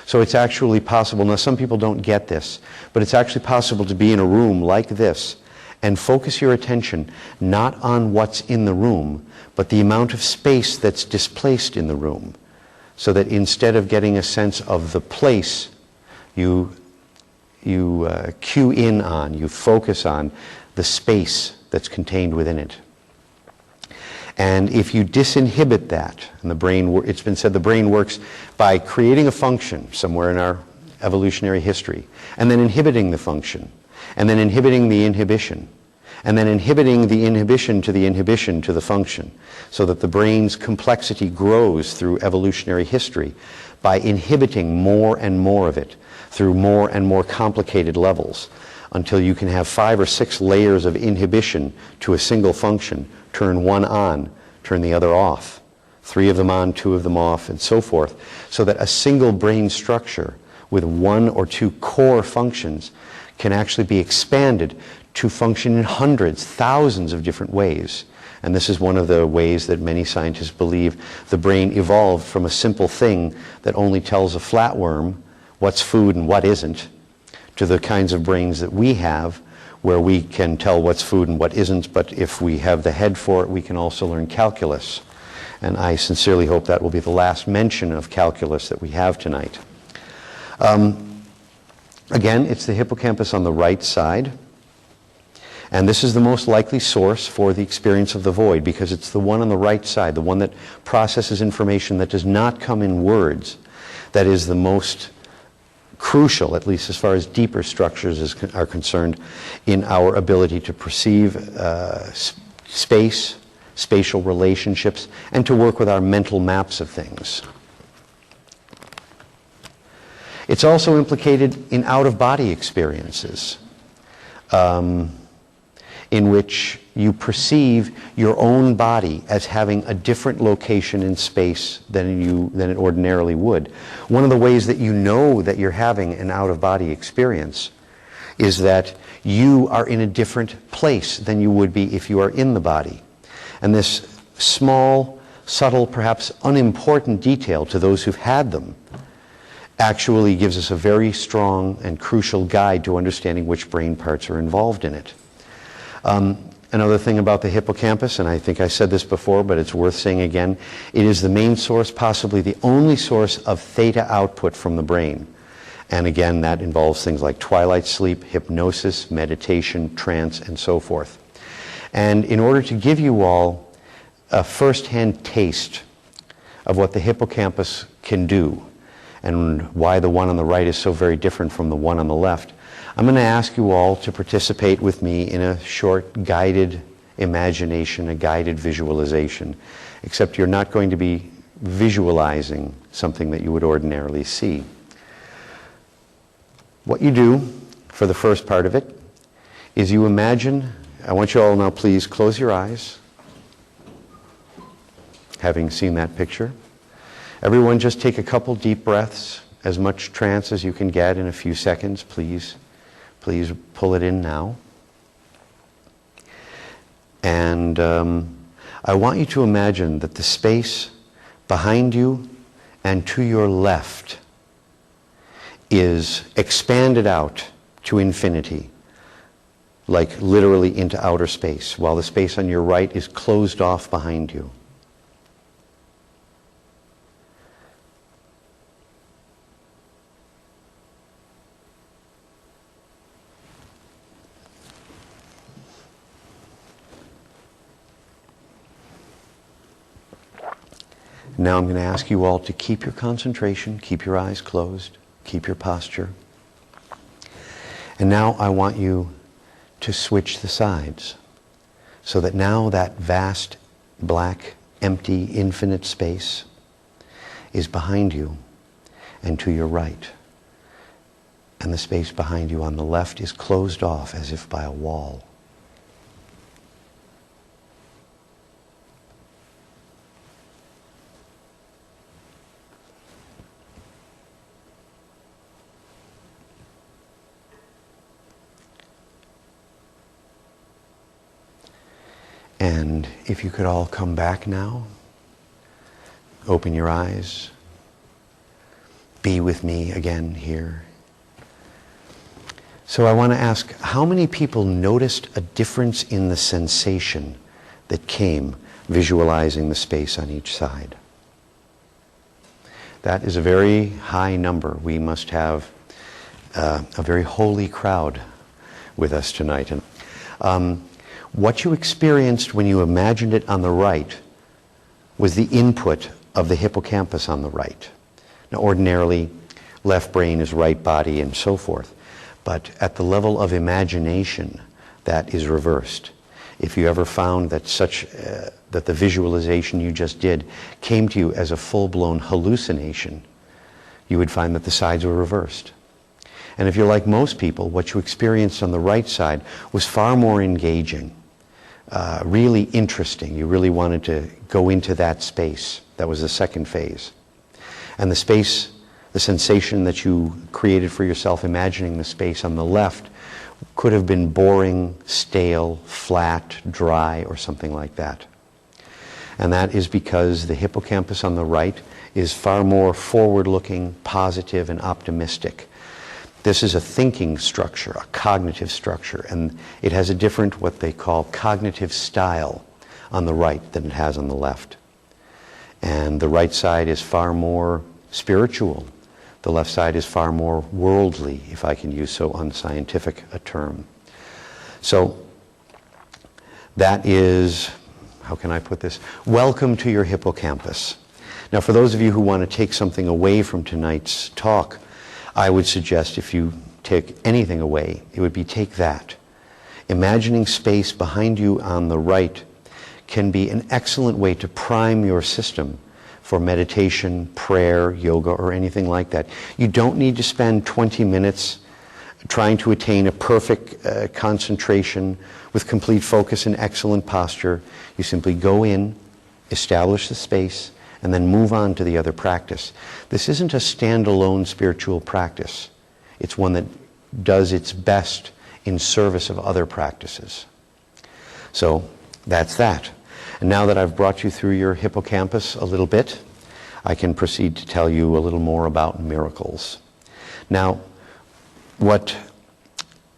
Speaker 1: So it's actually possible, now some people don't get this, but it's actually possible to be in a room like this and focus your attention not on what's in the room, but the amount of space that's displaced in the room. So that instead of getting a sense of the place, you cue in on, you focus on the space that's contained within it. And if you disinhibit that, and the brain, it's been said the brain works by creating a function somewhere in our evolutionary history, and then inhibiting the function, and then inhibiting the inhibition, and then inhibiting the inhibition to the function, so that the brain's complexity grows through evolutionary history by inhibiting more and more of it through more and more complicated levels, until you can have 5 or 6 layers of inhibition to a single function. Turn one on, turn the other off, 3 of them on, 2 of them off, and so forth, so that a single brain structure with 1 or 2 core functions can actually be expanded to function in hundreds, thousands of different ways. And this is one of the ways that many scientists believe the brain evolved from a simple thing that only tells a flatworm what's food and what isn't, to the kinds of brains that we have, where we can tell what's food and what isn't, but if we have the head for it, we can also learn calculus. And I sincerely hope that will be the last mention of calculus that we have tonight. Again, it's the hippocampus on the right side. And this is the most likely source for the experience of the void, because it's the one on the right side, the one that processes information that does not come in words, that is the most crucial, at least as far as deeper structures are concerned, in our ability to perceive space, spatial relationships, and to work with our mental maps of things. It's also implicated in out-of-body experiences, in which you perceive your own body as having a different location in space than it ordinarily would. One of the ways that you know that you're having an out-of-body experience is that you are in a different place than you would be if you are in the body. And this small, subtle, perhaps unimportant detail to those who've had them actually gives us a very strong and crucial guide to understanding which brain parts are involved in it. Another thing about the hippocampus, and I think I said this before, but it's worth saying again, it is the main source, possibly the only source of theta output from the brain. And again, that involves things like twilight sleep, hypnosis, meditation, trance, and so forth. And in order to give you all a first-hand taste of what the hippocampus can do and why the one on the right is so very different from the one on the left, I'm going to ask you all to participate with me in a short guided imagination, a guided visualization, except you're not going to be visualizing something that you would ordinarily see. What you do for the first part of it is you imagine, I want you all now please close your eyes, having seen that picture. Everyone just take a couple deep breaths, as much trance as you can get in a few seconds, please. Please pull it in now. And I want you to imagine that the space behind you and to your left is expanded out to infinity, like literally into outer space, while the space on your right is closed off behind you. Now I'm going to ask you all to keep your concentration, keep your eyes closed, keep your posture. And now I want you to switch the sides so that now that vast, black, empty, infinite space is behind you and to your right. And the space behind you on the left is closed off as if by a wall. And if you could all come back now, open your eyes, be with me again here. So I want to ask, how many people noticed a difference in the sensation that came visualizing the space on each side? That is a very high number. We must have a very holy crowd with us tonight. And what you experienced when you imagined it on the right was the input of the hippocampus on the right. Now, ordinarily, left brain is right body and so forth. But at the level of imagination, that is reversed. If you ever found that that the visualization you just did came to you as a full-blown hallucination, you would find that the sides were reversed. And if you're like most people, what you experienced on the right side was far more engaging. Really interesting. You really wanted to go into that space. That was the second phase. And the space, the sensation that you created for yourself, imagining the space on the left, could have been boring, stale, flat, dry, or something like that. And that is because the hippocampus on the right is far more forward-looking, positive, and optimistic. This is a thinking structure, a cognitive structure, and it has a different, what they call, cognitive style on the right than it has on the left. And the right side is far more spiritual. The left side is far more worldly, if I can use so unscientific a term. So that is, how can I put this? Welcome to your hippocampus. Now, for those of you who want to take something away from tonight's talk, I would suggest if you take anything away, it would be take that. Imagining space behind you on the right can be an excellent way to prime your system for meditation, prayer, yoga, or anything like that. You don't need to spend 20 minutes trying to attain a perfect concentration with complete focus and excellent posture. You simply go in, establish the space, and then move on to the other practice. This isn't a standalone spiritual practice. It's one that does its best in service of other practices. So that's that. And now that I've brought you through your hippocampus a little bit, I can proceed to tell you a little more about miracles. Now, what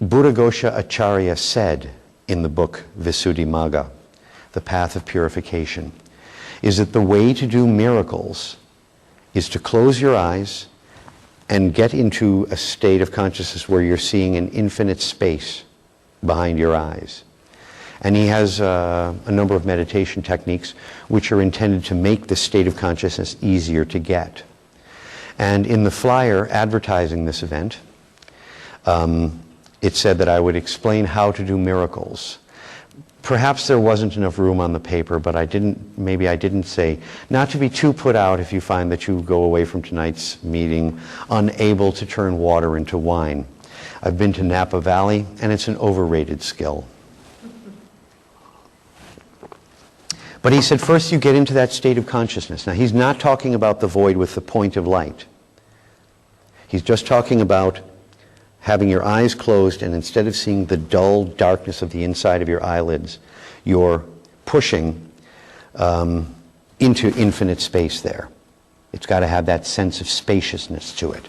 Speaker 1: Buddhaghosa Acharya said in the book Visuddhimagga, The Path of Purification, is that the way to do miracles is to close your eyes and get into a state of consciousness where you're seeing an infinite space behind your eyes. And he has a number of meditation techniques which are intended to make this state of consciousness easier to get. And in the flyer advertising this event, it said that I would explain how to do miracles. Perhaps there wasn't enough room on the paper, but maybe I didn't say, not to be too put out if you find that you go away from tonight's meeting unable to turn water into wine. I've been to Napa Valley, and it's an overrated skill. But he said, first you get into that state of consciousness. Now, he's not talking about the void with the point of light. He's just talking about having your eyes closed, and instead of seeing the dull darkness of the inside of your eyelids, you're pushing into infinite space there. It's got to have that sense of spaciousness to it.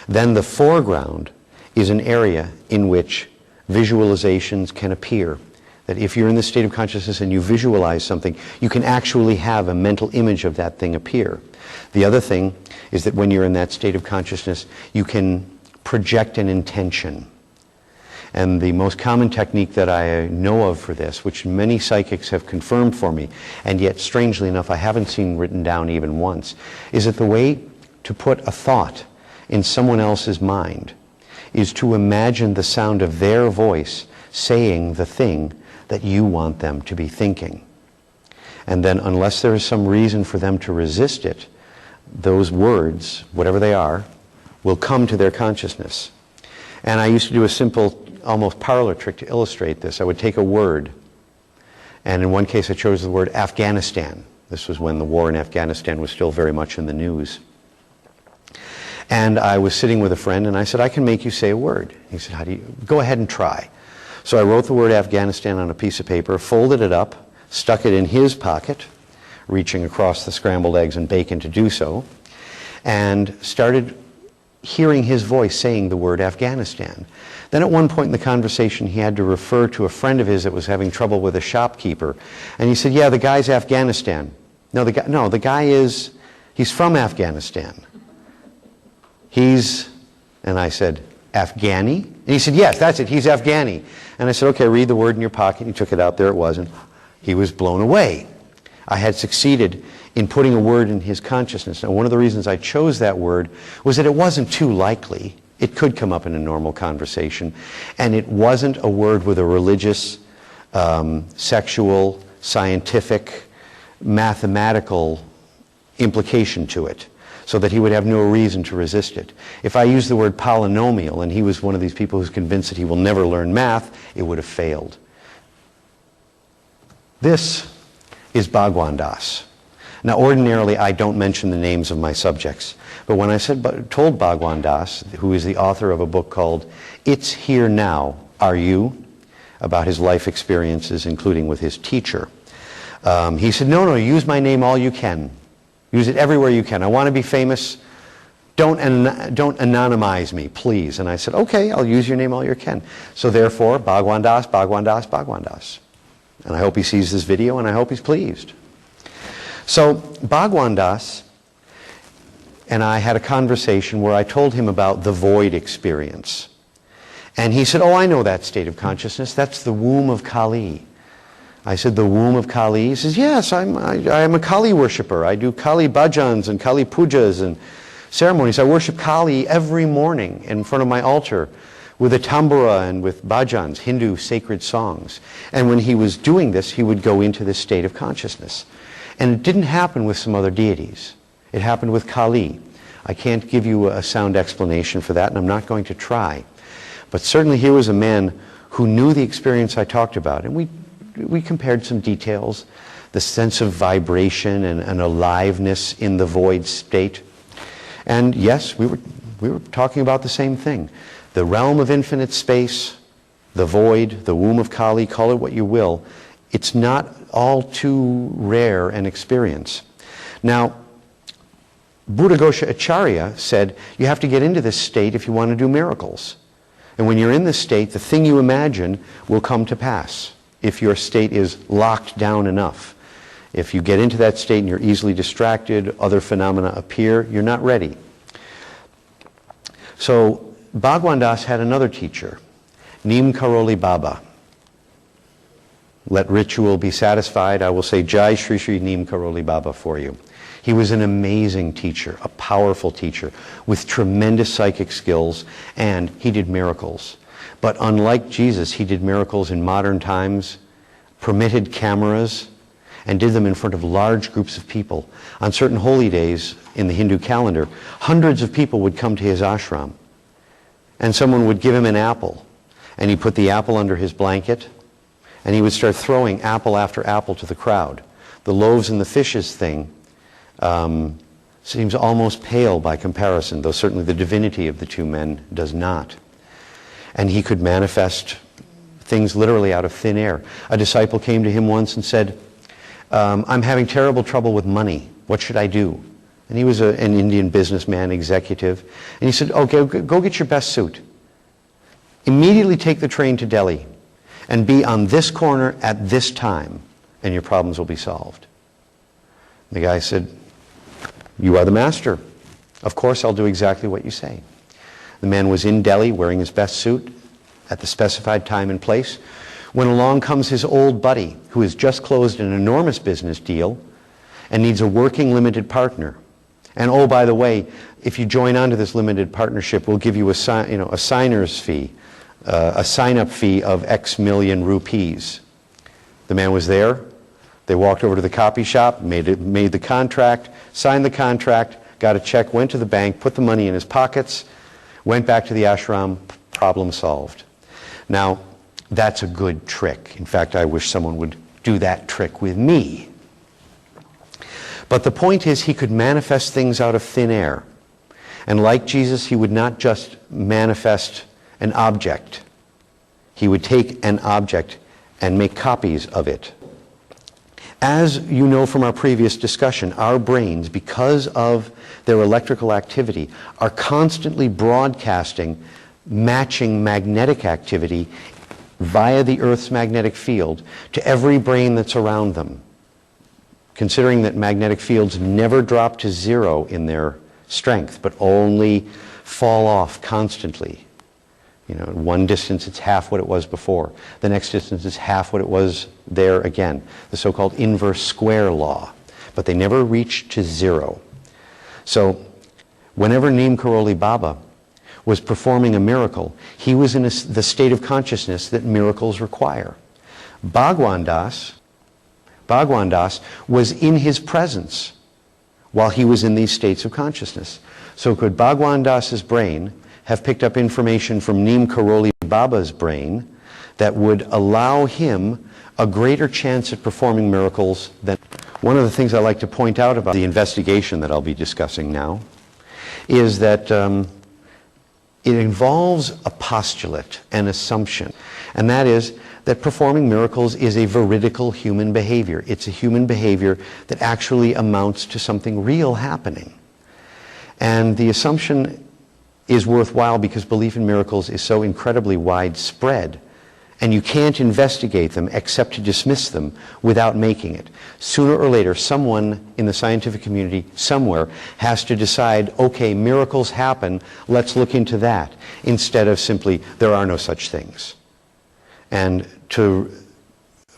Speaker 1: Then the foreground is an area in which visualizations can appear. That if you're in the state of consciousness and you visualize something, you can actually have a mental image of that thing appear. The other thing is that when you're in that state of consciousness, you can project an intention. And the most common technique that I know of for this, which many psychics have confirmed for me, and yet strangely enough I haven't seen written down even once, is that the way to put a thought in someone else's mind is to imagine the sound of their voice saying the thing that you want them to be thinking. And then unless there is some reason for them to resist it, those words, whatever they are, will come to their consciousness. And I used to do a simple, almost parlor trick to illustrate this. I would take a word, and in one case I chose the word Afghanistan. This was when the war in Afghanistan was still very much in the news. And I was sitting with a friend, and I said, I can make you say a word. He said, how do you? Go ahead and try. So I wrote the word Afghanistan on a piece of paper, folded it up, stuck it in his pocket, reaching across the scrambled eggs and bacon to do so, and started hearing his voice saying the word Afghanistan. Then at one point in the conversation, he had to refer to a friend of his that was having trouble with a shopkeeper. And he said, yeah, the guy's Afghanistan. No, the guy is, he's from Afghanistan. And I said, Afghani? And he said, yes, that's it, he's Afghani. And I said, okay, read the word in your pocket. He took it out, there it was, and he was blown away. I had succeeded in putting a word in his consciousness. Now, one of the reasons I chose that word was that it wasn't too likely. It could come up in a normal conversation. And it wasn't a word with a religious, sexual, scientific, mathematical implication to it, so that he would have no reason to resist it. If I used the word polynomial, and he was one of these people who's convinced that he will never learn math, it would have failed. This is Bhagwan Das. Now, ordinarily, I don't mention the names of my subjects, but when I told Bhagwan Das, who is the author of a book called It's Here Now, Are You?, about his life experiences, including with his teacher, he said, no, use my name all you can. Use it everywhere you can. I want to be famous. Don't anonymize me, please. And I said, okay, I'll use your name all you can. So therefore, Bhagwan Das, Bhagwan Das, Bhagwan Das. And I hope he sees this video, and I hope he's pleased. So Bhagwan Das and I had a conversation where I told him about the void experience. And he said, oh, I know that state of consciousness. That's the womb of Kali. I said, the womb of Kali? He says, yes, I'm a Kali worshiper. I do Kali bhajans and Kali pujas and ceremonies. I worship Kali every morning in front of my altar with a tambura and with bhajans, Hindu sacred songs. And when he was doing this, he would go into this state of consciousness. And it didn't happen with some other deities. It happened with Kali. I can't give you a sound explanation for that, and I'm not going to try. But certainly here was a man who knew the experience I talked about, and we compared some details, the sense of vibration and an aliveness in the void state. And yes, we were talking about the same thing. The realm of infinite space, the void, the womb of Kali, call it what you will, It's not all too rare an experience. Now, Buddhaghosa Acharya said, you have to get into this state if you want to do miracles. And when you're in this state, the thing you imagine will come to pass if your state is locked down enough. If you get into that state and you're easily distracted, other phenomena appear, you're not ready. So Bhagwan Das had another teacher, Neem Karoli Baba. Let ritual be satisfied. I will say Jai Shri Shri Neem Karoli Baba for you. He was an amazing teacher, a powerful teacher with tremendous psychic skills, and he did miracles. But unlike Jesus, he did miracles in modern times, permitted cameras, and did them in front of large groups of people. On certain holy days in the Hindu calendar, hundreds of people would come to his ashram, and someone would give him an apple, and he put the apple under his blanket, and he would start throwing apple after apple to the crowd. The loaves and the fishes thing seems almost pale by comparison, though certainly the divinity of the two men does not. And he could manifest things literally out of thin air. A disciple came to him once and said, I'm having terrible trouble with money. What should I do? And he was an Indian businessman, executive. And he said, okay, go get your best suit. Immediately take the train to Delhi and be on this corner at this time, and your problems will be solved. The guy said, you are the master. Of course, I'll do exactly what you say. The man was in Delhi wearing his best suit at the specified time and place when along comes his old buddy who has just closed an enormous business deal and needs a working limited partner. And oh, by the way, if you join onto this limited partnership, we'll give you a signer's fee, a sign-up fee of X million rupees. The man was there. They walked over to the copy shop, made the contract, signed the contract, got a check, went to the bank, put the money in his pockets, went back to the ashram, problem solved. Now, that's a good trick. In fact, I wish someone would do that trick with me. But the point is, he could manifest things out of thin air. And like Jesus, he would not just manifest an object. He would take an object and make copies of it. As you know from our previous discussion, our brains, because of their electrical activity, are constantly broadcasting matching magnetic activity via the Earth's magnetic field to every brain that's around them. Considering that magnetic fields never drop to zero in their strength, but only fall off constantly. You know, at one distance it's half what it was before. The next distance is half what it was there again. The so-called inverse square law. But they never reach to zero. So whenever Neem Karoli Baba was performing a miracle, he was in the state of consciousness that miracles require. Bhagwan Das was in his presence while he was in these states of consciousness. So could Bhagwan Das's brain have picked up information from Neem Karoli Baba's brain that would allow him a greater chance at performing miracles than... One of the things I like to point out about the investigation that I'll be discussing now is that it involves a postulate, an assumption, and that is that performing miracles is a veridical human behavior. It's a human behavior that actually amounts to something real happening. And the assumption is worthwhile because belief in miracles is so incredibly widespread, and you can't investigate them except to dismiss them without making it. Sooner or later, someone in the scientific community somewhere has to decide, okay, miracles happen, let's look into that, instead of simply, there are no such things. And to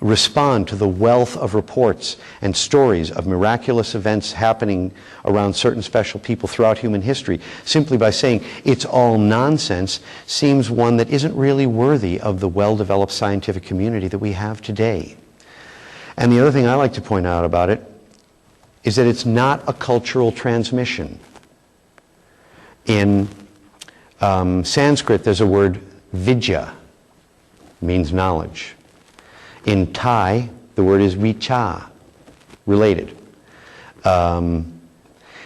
Speaker 1: respond to the wealth of reports and stories of miraculous events happening around certain special people throughout human history, simply by saying it's all nonsense, seems one that isn't really worthy of the well-developed scientific community that we have today. And the other thing I like to point out about it is that it's not a cultural transmission. In Sanskrit, there's a word vidya, means knowledge. In Thai, the word is vicha, related. And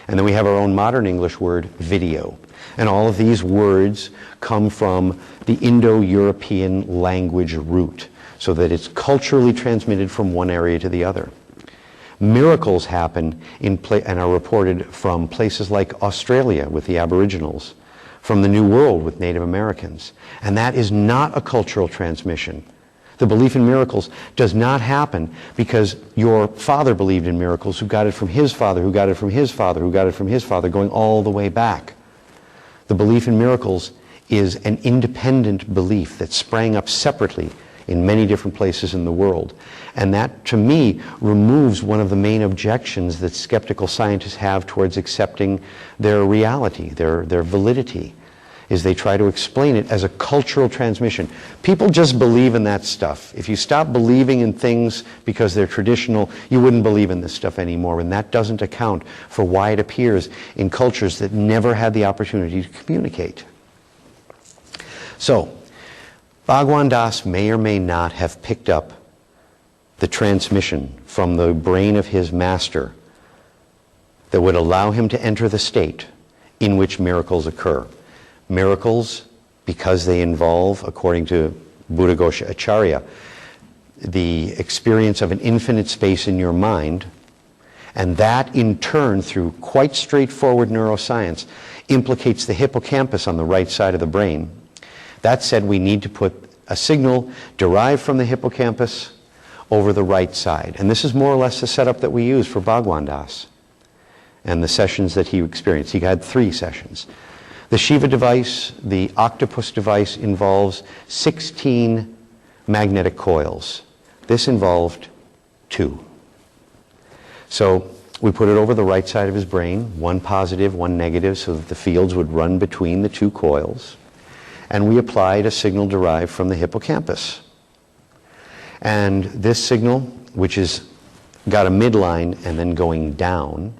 Speaker 1: then we have our own modern English word, video. And all of these words come from the Indo-European language root. so that it's culturally transmitted from one area to the other. Miracles happen and are reported from places like Australia with the Aboriginals, from the New World with Native Americans. And that is not a cultural transmission. The belief in miracles does not happen because your father believed in miracles, who got it from his father, who got it from his father, who got it from his father, going all the way back. The belief in miracles is an independent belief that sprang up separately in many different places in the world. And that, to me, removes one of the main objections that skeptical scientists have towards accepting their reality, their validity, is they try to explain it as a cultural transmission. People just believe in that stuff. If you stop believing in things because they're traditional, you wouldn't believe in this stuff anymore, and that doesn't account for why it appears in cultures that never had the opportunity to communicate. So, Bhagwan Das may or may not have picked up the transmission from the brain of his master that would allow him to enter the state in which miracles occur. Miracles, because they involve, according to Buddhaghosa Acharya, the experience of an infinite space in your mind, and that in turn, through quite straightforward neuroscience, implicates the hippocampus on the right side of the brain. That said, we need to put a signal derived from the hippocampus over the right side. And this is more or less the setup that we use for Bhagwan Das and the sessions that he experienced. He had 3 sessions. The Shiva device, the octopus device, involves 16 magnetic coils. This involved 2. So we put it over the right side of his brain, one positive, one negative, so that the fields would run between the 2 coils. And we applied a signal derived from the hippocampus. And this signal, which is got a midline and then going down,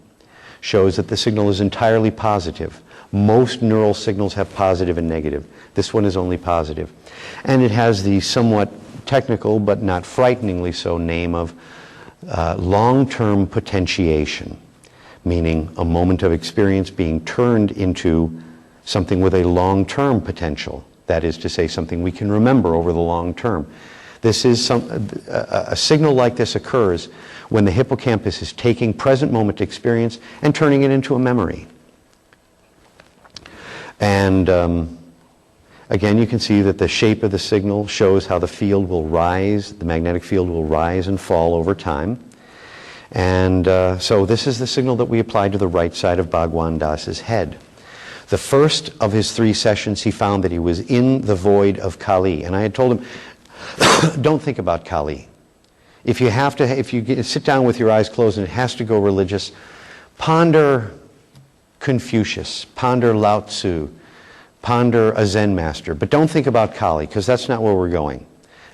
Speaker 1: shows that the signal is entirely positive. Most neural signals have positive and negative. This one is only positive. And it has the somewhat technical, but not frighteningly so, name of long-term potentiation, meaning a moment of experience being turned into something with a long-term potential. That is to say, something we can remember over the long term. This is a signal like this occurs when the hippocampus is taking present moment experience and turning it into a memory. And again, you can see that the shape of the signal shows how the field will rise, the magnetic field will rise and fall over time. And so this is the signal that we applied to the right side of Bhagwan Das's head. The first of his 3 sessions, he found that he was in the void of Kali. And I had told him, don't think about Kali. If you sit down with your eyes closed and it has to go religious, ponder Confucius, ponder Lao Tzu, ponder a Zen master, but don't think about Kali, because that's not where we're going.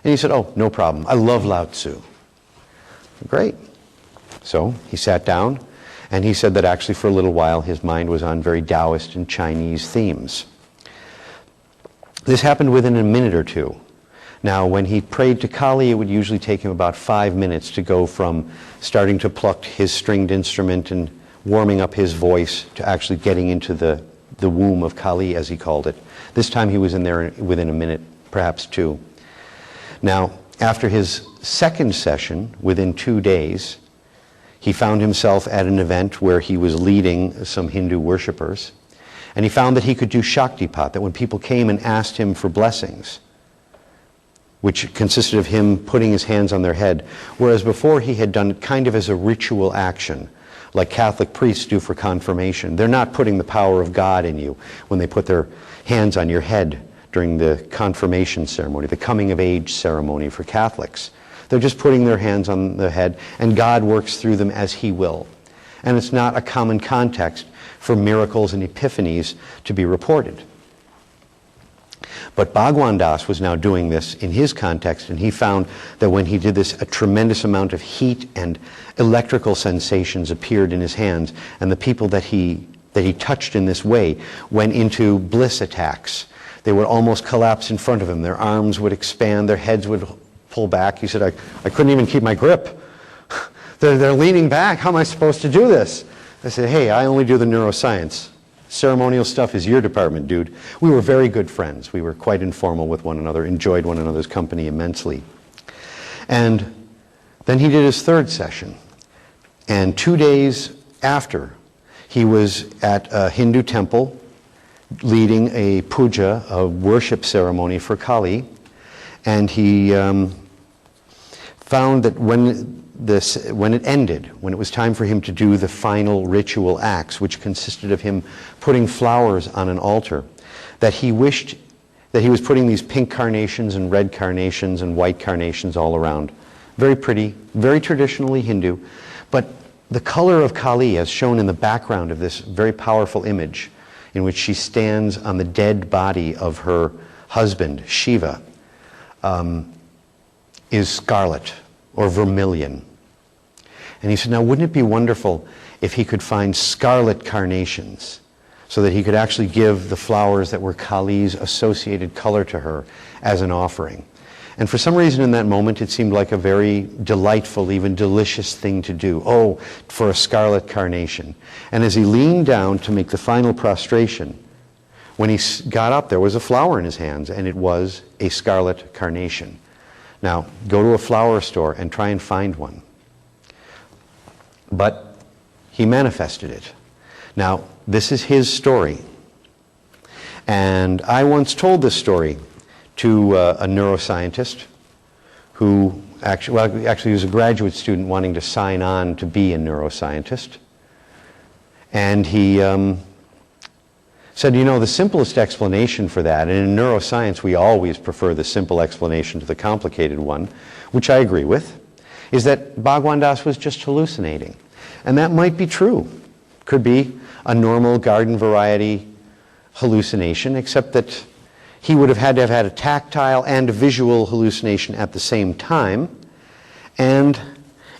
Speaker 1: And he said, oh, no problem. I love Lao Tzu. Great. So he sat down, and he said that actually for a little while his mind was on very Taoist and Chinese themes. This happened within a minute or 2. Now, when he prayed to Kali, it would usually take him about 5 minutes to go from starting to pluck his stringed instrument and warming up his voice to actually getting into the womb of Kali, as he called it. This time he was in there within a minute, perhaps 2. Now, after his second session, within 2 days, he found himself at an event where he was leading some Hindu worshippers, and he found that he could do Shaktipat, that when people came and asked him for blessings, which consisted of him putting his hands on their head, whereas before he had done it kind of as a ritual action, like Catholic priests do for confirmation. They're not putting the power of God in you when they put their hands on your head during the confirmation ceremony, the coming of age ceremony for Catholics. They're just putting their hands on the head, and God works through them as He will. And it's not a common context for miracles and epiphanies to be reported. But Bhagwan Das was now doing this in his context, and he found that when he did this, a tremendous amount of heat and electrical sensations appeared in his hands, and the people that he touched in this way went into bliss attacks. They would almost collapse in front of him. Their arms would expand, their heads would pull back. He said, I couldn't even keep my grip. They're leaning back. How am I supposed to do this? I said, hey, I only do the neuroscience. Ceremonial stuff is your department, dude. We were very good friends. We were quite informal with one another, enjoyed one another's company immensely. And then he did his third session. And 2 days after, he was at a Hindu temple leading a puja, a worship ceremony for Kali. And he found that when it ended, when it was time for him to do the final ritual acts, which consisted of him putting flowers on an altar, that he wished that he was putting these pink carnations and red carnations and white carnations all around. Very pretty, very traditionally Hindu. But the color of Kali, as shown in the background of this very powerful image, in which she stands on the dead body of her husband, Shiva, is scarlet or vermilion. And he said, now wouldn't it be wonderful if he could find scarlet carnations so that he could actually give the flowers that were Kali's associated color to her as an offering. And for some reason in that moment it seemed like a very delightful, even delicious thing to do. Oh, for a scarlet carnation. And as he leaned down to make the final prostration, when he got up there was a flower in his hands, and it was a scarlet carnation. Now, go to a flower store and try and find one. But he manifested it. Now, this is his story. And I once told this story to a neuroscientist who actually was a graduate student wanting to sign on to be a neuroscientist. And he said, you know, the simplest explanation for that, and in neuroscience we always prefer the simple explanation to the complicated one, which I agree with, is that Bhagwan Das was just hallucinating. And that might be true. Could be a normal garden variety hallucination, except that he would have had a tactile and a visual hallucination at the same time, and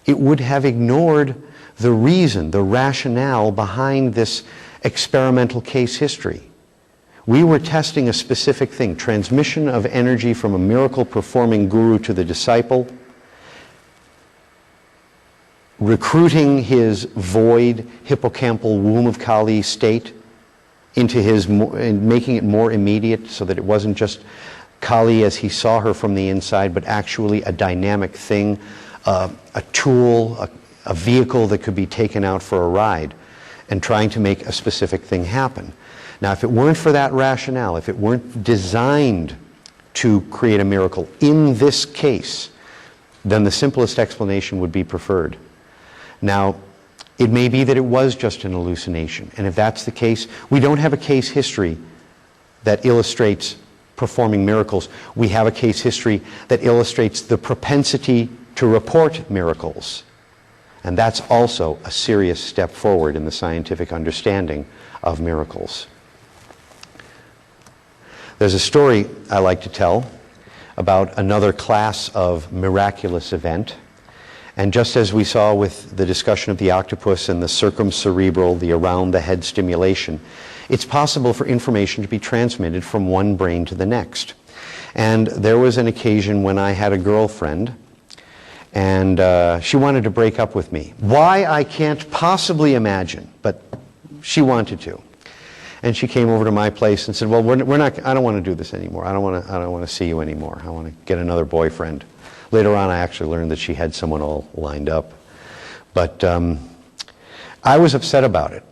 Speaker 1: it would have ignored the reason, the rationale behind this experimental case history. We were testing a specific thing, transmission of energy from a miracle-performing guru to the disciple, recruiting his void hippocampal womb of Kali state into and making it more immediate so that it wasn't just Kali as he saw her from the inside, but actually a dynamic thing, a tool, a vehicle that could be taken out for a ride, and trying to make a specific thing happen. Now, if it weren't for that rationale, if it weren't designed to create a miracle in this case, then the simplest explanation would be preferred. Now, it may be that it was just an hallucination, and if that's the case, we don't have a case history that illustrates performing miracles. We have a case history that illustrates the propensity to report miracles. And that's also a serious step forward in the scientific understanding of miracles. There's a story I like to tell about another class of miraculous event. And just as we saw with the discussion of the octopus and the circumcerebral, the around the head stimulation, it's possible for information to be transmitted from one brain to the next. And there was an occasion when I had a girlfriend, and she wanted to break up with me. Why, I can't possibly imagine, but she wanted to. And she came over to my place and said, well, I don't want to do this anymore. I don't want to see you anymore. I want to get another boyfriend. Later on, I actually learned that she had someone all lined up. But I was upset about it,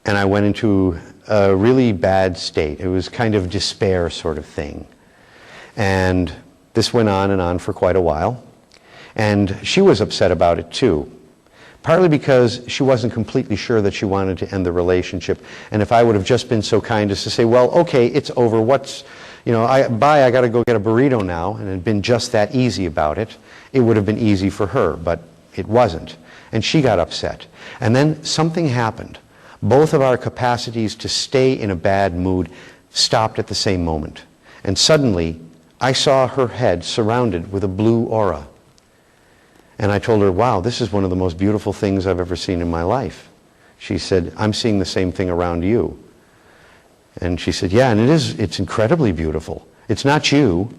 Speaker 1: and I went into a really bad state. It was kind of despair sort of thing. And this went on and on for quite a while. And she was upset about it too, partly because she wasn't completely sure that she wanted to end the relationship. And if I would have just been so kind as to say, well, okay, it's over, I got to go get a burrito now, and it had been just that easy about it, it would have been easy for her, but it wasn't. And she got upset. And then something happened. Both of our capacities to stay in a bad mood stopped at the same moment. And suddenly, I saw her head surrounded with a blue aura. And I told her, wow, this is one of the most beautiful things I've ever seen in my life. She said, I'm seeing the same thing around you. And she said, yeah, and it's incredibly beautiful. It's not you.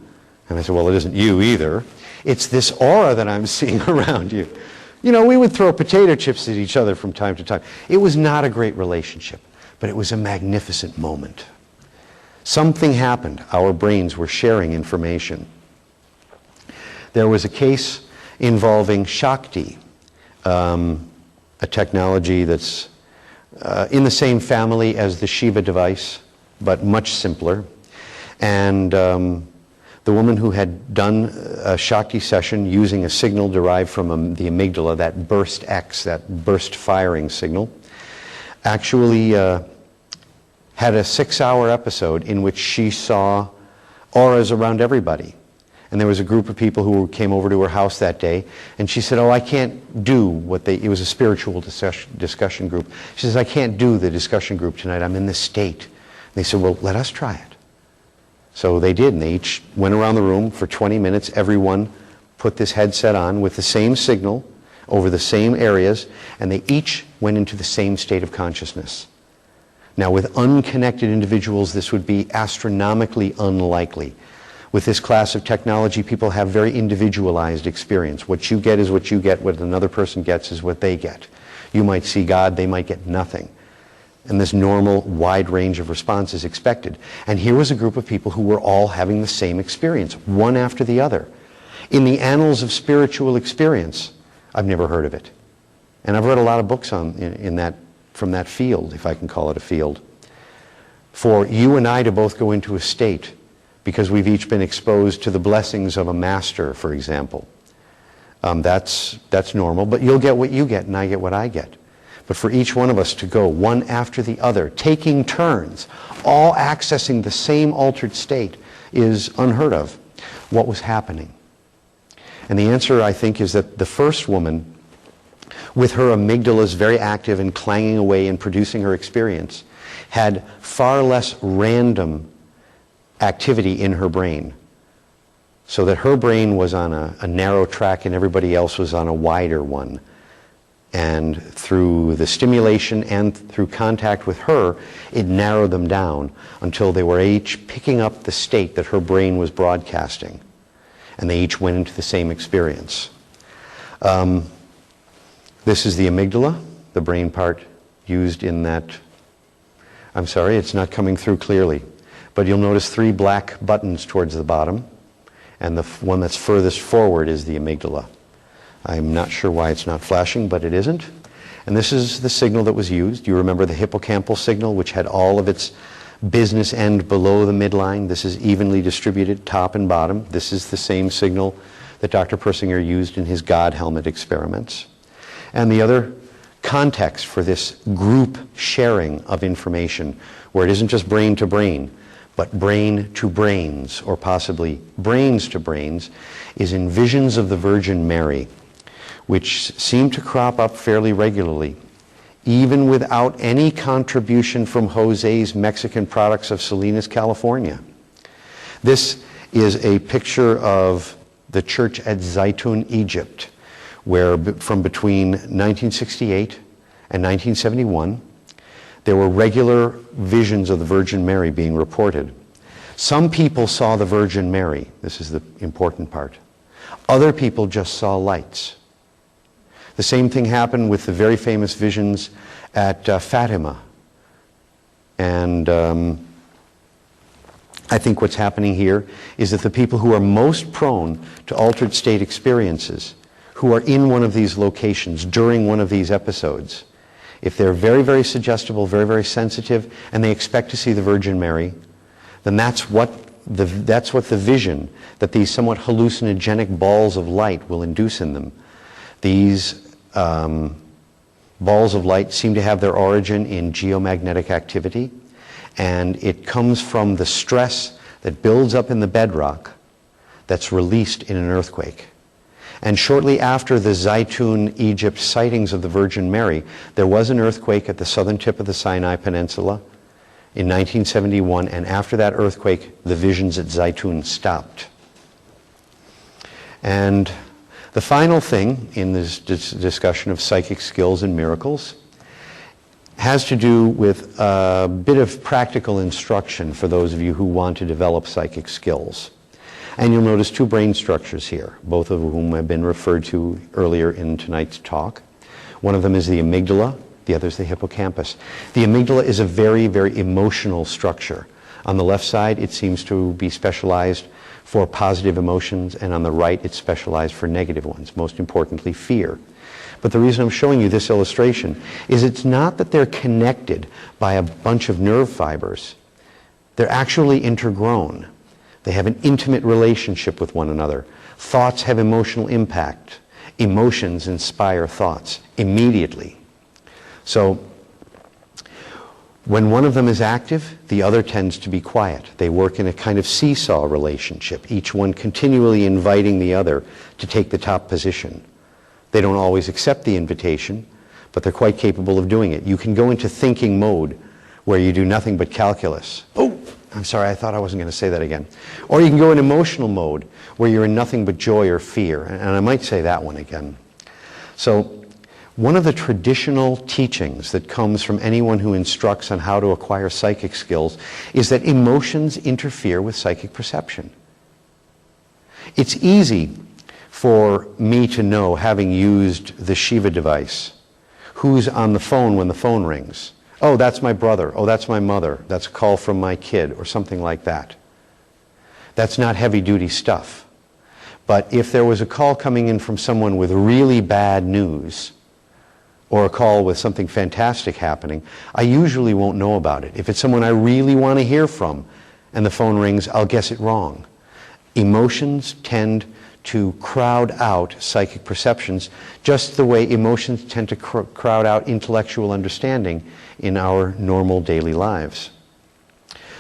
Speaker 1: And I said, well, it isn't you either. It's this aura that I'm seeing around you. You know, we would throw potato chips at each other from time to time. It was not a great relationship, but it was a magnificent moment. Something happened. Our brains were sharing information. There was a case involving Shakti, a technology that's in the same family as the Shiva device, but much simpler. And the woman who had done a Shakti session using a signal derived from the amygdala, that burst X, that burst firing signal, actually had a 6-hour episode in which she saw auras around everybody. And there was a group of people who came over to her house that day, and she said, oh, I can't do it was a spiritual discussion group. She says, I can't do the discussion group tonight, I'm in this state. And they said, well, let us try it. So they did, and they each went around the room for 20 minutes. Everyone put this headset on with the same signal over the same areas, and they each went into the same state of consciousness. Now, with unconnected individuals, this would be astronomically unlikely. With this class of technology, people have very individualized experience. What you get is what you get. What another person gets is what they get. You might see God, they might get nothing. And this normal, wide range of response is expected. And here was a group of people who were all having the same experience, one after the other. In the annals of spiritual experience, I've never heard of it. And I've read a lot of books from that field, if I can call it a field. For you and I to both go into a state because we've each been exposed to the blessings of a master, for example. That's normal, but you'll get what you get and I get what I get. But for each one of us to go one after the other, taking turns, all accessing the same altered state is unheard of. What was happening? And the answer, I think, is that the first woman, with her amygdalas very active and clanging away and producing her experience, had far less random activity in her brain. So that her brain was on a narrow track and everybody else was on a wider one. And through the stimulation and through contact with her, it narrowed them down until they were each picking up the state that her brain was broadcasting. And they each went into the same experience. This is the amygdala, the brain part used in that. I'm sorry, it's not coming through clearly. But you'll notice 3 black buttons towards the bottom. And the one that's furthest forward is the amygdala. I'm not sure why it's not flashing, but it isn't. And this is the signal that was used. You remember the hippocampal signal, which had all of its business end below the midline. This is evenly distributed, top and bottom. This is the same signal that Dr. Persinger used in his God helmet experiments. And the other context for this group sharing of information, where it isn't just brain to brain, but brain to brains, or possibly brains to brains, is in visions of the Virgin Mary, which seem to crop up fairly regularly, even without any contribution from Jose's Mexican Products of Salinas, California. This is a picture of the church at Zaytun, Egypt, where from between 1968 and 1971, there were regular visions of the Virgin Mary being reported. Some people saw the Virgin Mary. This is the important part. Other people just saw lights. The same thing happened with the very famous visions at Fatima. And I think what's happening here is that the people who are most prone to altered state experiences, who are in one of these locations during one of these episodes, if they're very, very suggestible, very, very sensitive, and they expect to see the Virgin Mary, then that's what the vision that these somewhat hallucinogenic balls of light will induce in them. These balls of light seem to have their origin in geomagnetic activity, and it comes from the stress that builds up in the bedrock that's released in an earthquake. And shortly after the Zaytun, Egypt sightings of the Virgin Mary, there was an earthquake at the southern tip of the Sinai Peninsula in 1971, and after that earthquake, the visions at Zaytun stopped. And the final thing in this discussion of psychic skills and miracles has to do with a bit of practical instruction for those of you who want to develop psychic skills. And you'll notice 2 brain structures here, both of whom have been referred to earlier in tonight's talk. One of them is the amygdala, the other is the hippocampus. The amygdala is a very, very emotional structure. On the left side, it seems to be specialized for positive emotions, and on the right, it's specialized for negative ones, most importantly, fear. But the reason I'm showing you this illustration is it's not that they're connected by a bunch of nerve fibers. They're actually intergrown. They have an intimate relationship with one another. Thoughts have emotional impact. Emotions inspire thoughts immediately. So when one of them is active, the other tends to be quiet. They work in a kind of seesaw relationship, each one continually inviting the other to take the top position. They don't always accept the invitation, but they're quite capable of doing it. You can go into thinking mode where you do nothing but calculus. Oh, I'm sorry, I thought I wasn't going to say that again. Or you can go in emotional mode where you're in nothing but joy or fear. And I might say that one again. So one of the traditional teachings that comes from anyone who instructs on how to acquire psychic skills is that emotions interfere with psychic perception. It's easy for me to know, having used the Shiva device, who's on the phone when the phone rings. Oh, that's my brother. Oh, that's my mother. That's a call from my kid, or something like that. That's not heavy-duty stuff. But if there was a call coming in from someone with really bad news, or a call with something fantastic happening, I usually won't know about it. If it's someone I really want to hear from, and the phone rings, I'll guess it wrong. Emotions tend to crowd out psychic perceptions, just the way emotions tend to crowd out intellectual understanding in our normal daily lives.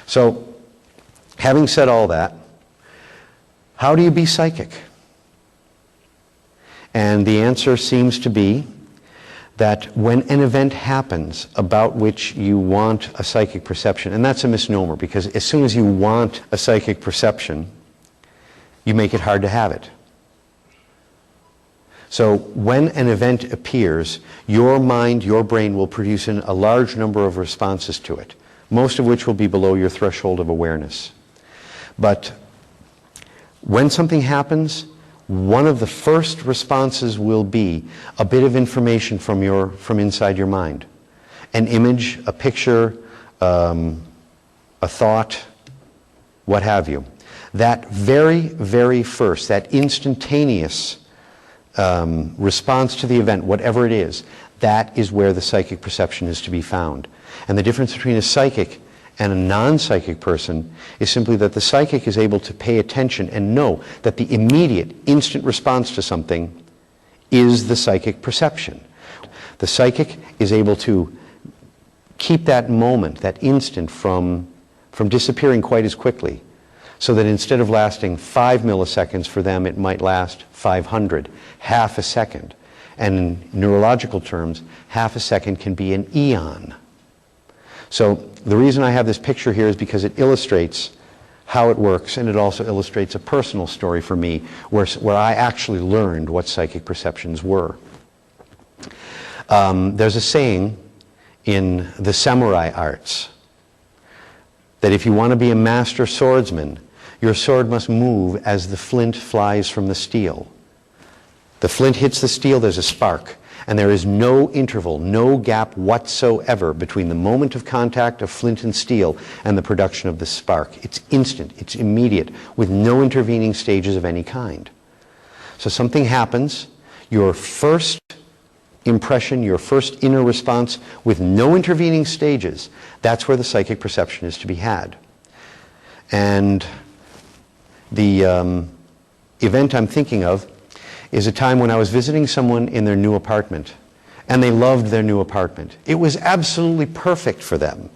Speaker 1: So, having said all that, how do you be psychic? And the answer seems to be that when an event happens about which you want a psychic perception, and that's a misnomer, because as soon as you want a psychic perception, you make it hard to have it. So when an event appears, your mind, your brain will produce a large number of responses to it, most of which will be below your threshold of awareness. But when something happens, one of the first responses will be a bit of information from inside your mind. An image, a picture, a thought, what have you. That very, very first, that instantaneous response to the event, whatever it is, that is where the psychic perception is to be found. And the difference between a psychic and a non-psychic person is simply that the psychic is able to pay attention and know that the immediate, instant response to something is the psychic perception. The psychic is able to keep that moment, that instant, from disappearing quite as quickly, so that instead of lasting 5 milliseconds for them, it might last 500, half a second. And in neurological terms, half a second can be an eon. So the reason I have this picture here is because it illustrates how it works, and it also illustrates a personal story for me where I actually learned what psychic perceptions were. There's a saying in the samurai arts that if you want to be a master swordsman, your sword must move as the flint flies from the steel. The flint hits the steel, there's a spark, and there is no interval, no gap whatsoever between the moment of contact of flint and steel and the production of the spark. It's instant, it's immediate, with no intervening stages of any kind. So something happens, your first impression, your first inner response, with no intervening stages, that's where the psychic perception is to be had. And the event I'm thinking of is a time when I was visiting someone in their new apartment, and they loved their new apartment. It was absolutely perfect for them.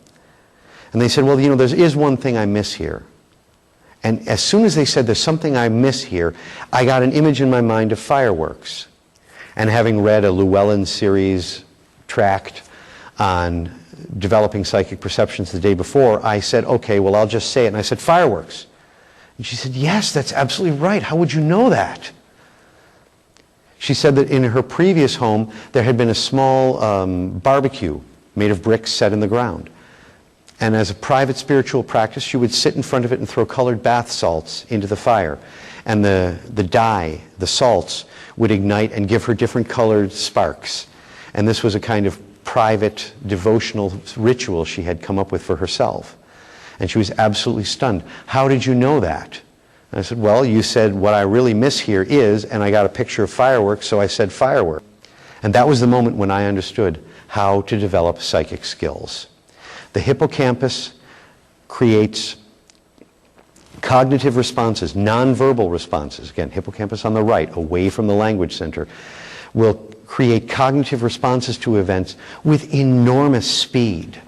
Speaker 1: And they said, well, you know, there is one thing I miss here. And as soon as they said there's something I miss here, I got an image in my mind of fireworks. And having read a Llewellyn series tract on developing psychic perceptions the day before, I said, okay, well, I'll just say it. And I said, fireworks. And she said, yes, that's absolutely right. How would you know that? She said that in her previous home, there had been a small barbecue made of bricks set in the ground. And as a private spiritual practice, she would sit in front of it and throw colored bath salts into the fire. And the dye, the salts, would ignite and give her different colored sparks. And this was a kind of private devotional ritual she had come up with for herself. And she was absolutely stunned. How did you know that? And I said, well, you said what I really miss here is, and I got a picture of fireworks, so I said firework. And that was the moment when I understood how to develop psychic skills. The hippocampus creates cognitive responses, nonverbal responses. Again, hippocampus on the right, away from the language center, will create cognitive responses to events with enormous speed.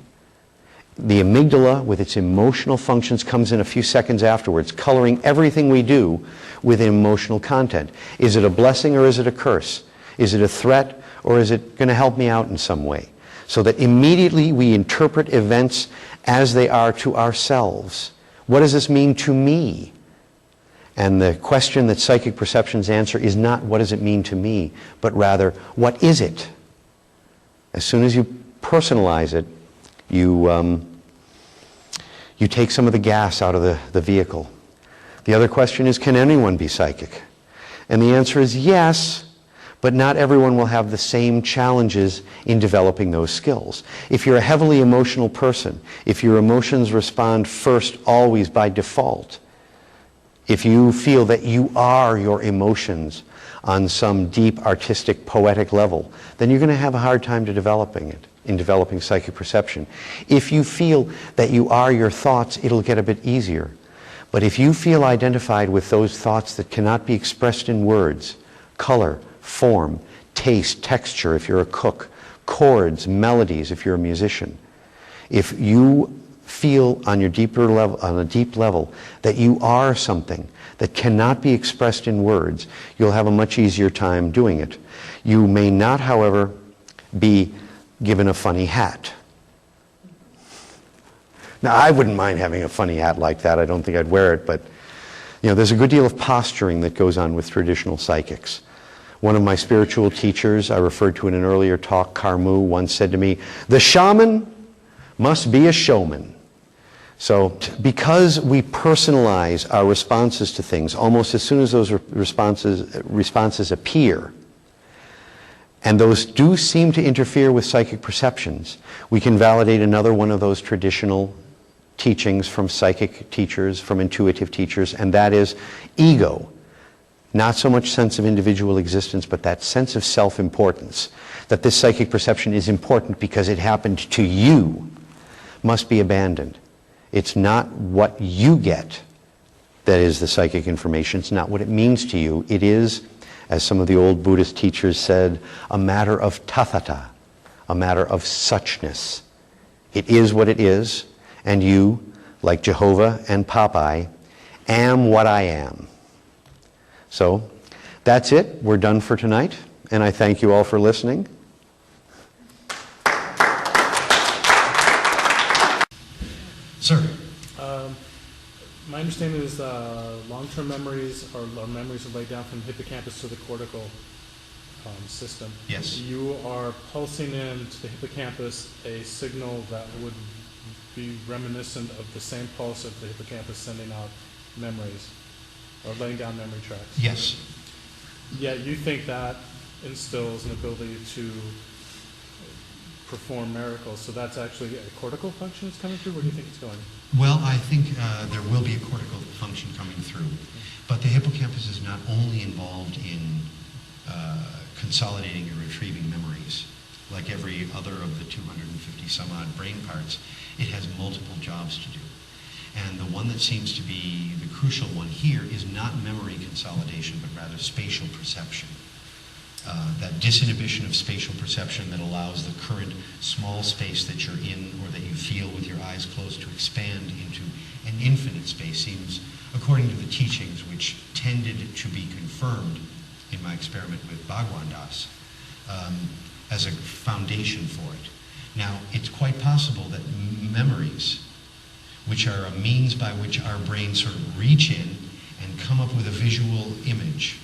Speaker 1: The amygdala, with its emotional functions, comes in a few seconds afterwards, coloring everything we do with emotional content. Is it a blessing or is it a curse? Is it a threat or is it going to help me out in some way? So that immediately we interpret events as they are to ourselves. What does this mean to me? And the question that psychic perceptions answer is not what does it mean to me, but rather what is it? As soon as you personalize it, you take some of the gas out of the vehicle. The other question is, can anyone be psychic? And the answer is yes, but not everyone will have the same challenges in developing those skills. If you're a heavily emotional person, if your emotions respond first always by default, if you feel that you are your emotions on some deep artistic poetic level, then you're going to have a hard time in developing psychic perception. If you feel that you are your thoughts, it'll get a bit easier. But if you feel identified with those thoughts that cannot be expressed in words, color, form, taste, texture if you're a cook, chords, melodies if you're a musician, if you feel on your deeper level, on a deep level, that you are something that cannot be expressed in words, you'll have a much easier time doing it. You may not, however, be given a funny hat. Now, I wouldn't mind having a funny hat like that. I don't think I'd wear it, but there's a good deal of posturing that goes on with traditional psychics. One of my spiritual teachers, I referred to in an earlier talk, Carmu, once said to me, "The shaman must be a showman." So because we personalize our responses to things almost as soon as those responses appear, and those do seem to interfere with psychic perceptions, we can validate another one of those traditional teachings from psychic teachers, from intuitive teachers, and that is ego. Not so much sense of individual existence, but that sense of self-importance, that this psychic perception is important because it happened to you, must be abandoned. It's not what you get that is the psychic information. It's not what it means to you. It is, as some of the old Buddhist teachers said, a matter of tathata, a matter of suchness. It is what it is, and you, like Jehovah and Popeye, am what I am. So that's it. We're done for tonight, and I thank you all for listening.
Speaker 5: Sir.
Speaker 4: My understanding is long-term memories or memories are laid down from the hippocampus to the cortical system.
Speaker 5: Yes.
Speaker 4: You are pulsing into the hippocampus a signal that would be reminiscent of the same pulse of the hippocampus sending out memories or laying down memory tracks.
Speaker 5: Yes.
Speaker 4: Yeah, you think that instills an ability to perform miracles. So that's actually a cortical function that's coming through? Where do you think it's going?
Speaker 5: Well, I think there will be a cortical function coming through. But the hippocampus is not only involved in consolidating and retrieving memories, like every other of the 250 some odd brain parts. It has multiple jobs to do. And the one that seems to be the crucial one here is not memory consolidation, but rather spatial perception. That disinhibition of spatial perception that allows the current small space that you're in or that you feel with your eyes closed to expand into an infinite space seems, according to the teachings which tended to be confirmed in my experiment with Bhagwan Das, as a foundation for it. Now, it's quite possible that memories, which are a means by which our brains sort of reach in and come up with a visual image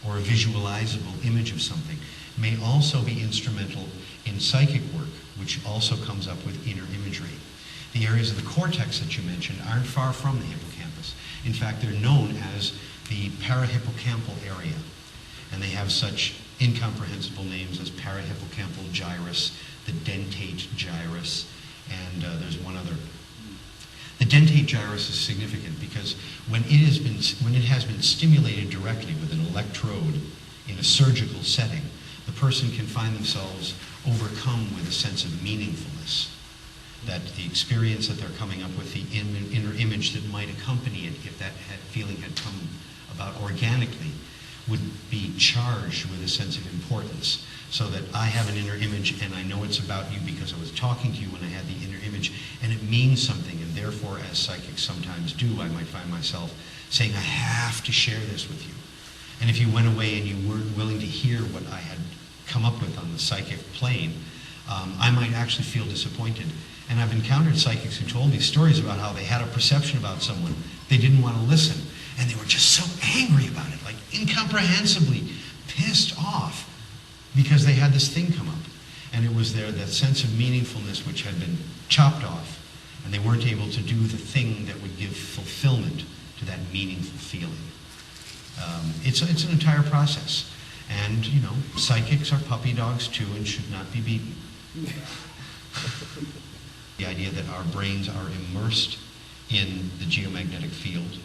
Speaker 5: or a visualizable image of something, may also be instrumental in psychic work, which also comes up with inner imagery. The areas of the cortex that you mentioned aren't far from the hippocampus. In fact, they're known as the parahippocampal area, and they have such incomprehensible names as parahippocampal gyrus, the dentate gyrus, and there's one other. The dentate gyrus is significant because when it has been stimulated directly with an electrode in a surgical setting, the person can find themselves overcome with a sense of meaningfulness. That the experience that they're coming up with, the inner image that might accompany it, if that feeling had come about organically, would be charged with a sense of importance. So that I have an inner image and I know it's about you because I was talking to you when I had the inner image, and it means something, and therefore, as psychics sometimes do, I might find myself saying, I have to share this with you. And if you went away and you weren't willing to hear what I had come up with on the psychic plane, I might actually feel disappointed. And I've encountered psychics who told me stories about how they had a perception about someone, they didn't want to listen, and they were just so angry about it, like incomprehensibly pissed off because they had this thing come up. And it was that sense of meaningfulness which had been chopped off, and they weren't able to do the thing that would give fulfillment to that meaningful feeling. It's an entire process. And, you know, psychics are puppy dogs too and should not be beaten. The idea that our brains are immersed in the geomagnetic field.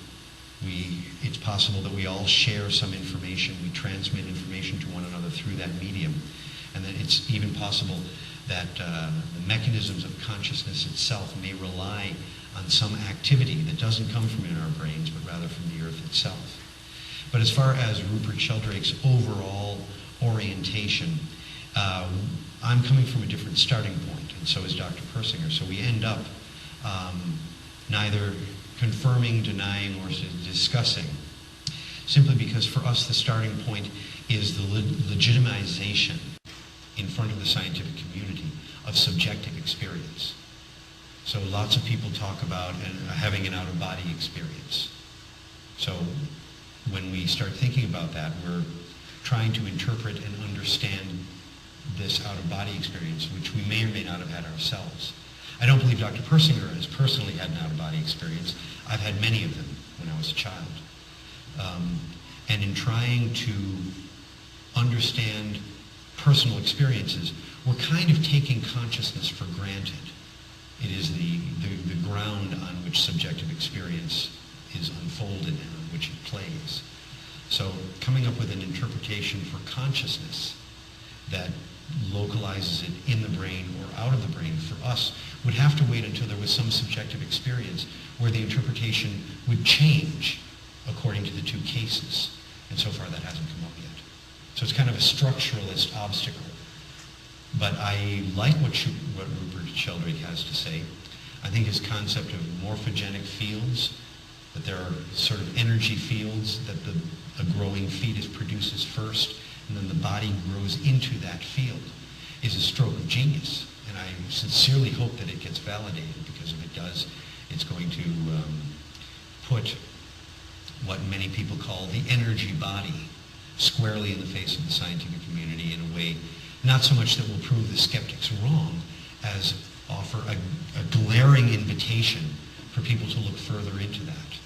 Speaker 5: It's possible that we all share some information, we transmit information to one another through that medium, and that it's even possible that the mechanisms of consciousness itself may rely on some activity that doesn't come from in our brains, but rather from the earth itself. But as far as Rupert Sheldrake's overall orientation, I'm coming from a different starting point, and so is Dr. Persinger. So we end up neither confirming, denying, or discussing, simply because for us the starting point is the legitimization in front of the scientific community of subjective experience. So lots of people talk about having an out-of-body experience. So when we start thinking about that, we're trying to interpret and understand this out-of-body experience, which we may or may not have had ourselves. I don't believe Dr. Persinger has personally had an out-of-body experience. I've had many of them when I was a child. And in trying to understand personal experiences, we're kind of taking consciousness for granted. It is the ground on which subjective experience is unfolded and on which it plays. So coming up with an interpretation for consciousness that localizes it in the brain or out of the brain for us would have to wait until there was some subjective experience where the interpretation would change according to the two cases. And so far that hasn't come up yet. So it's kind of a structuralist obstacle. But I like what Rupert Sheldrake has to say. I think his concept of morphogenic fields, that there are sort of energy fields that a growing fetus produces first, and then the body grows into that field, is a stroke of genius. And I sincerely hope that it gets validated, because if it does, it's going to put what many people call the energy body squarely in the face of the scientific community in a way not so much that will prove the skeptics wrong as offer a glaring invitation for people to look further into that.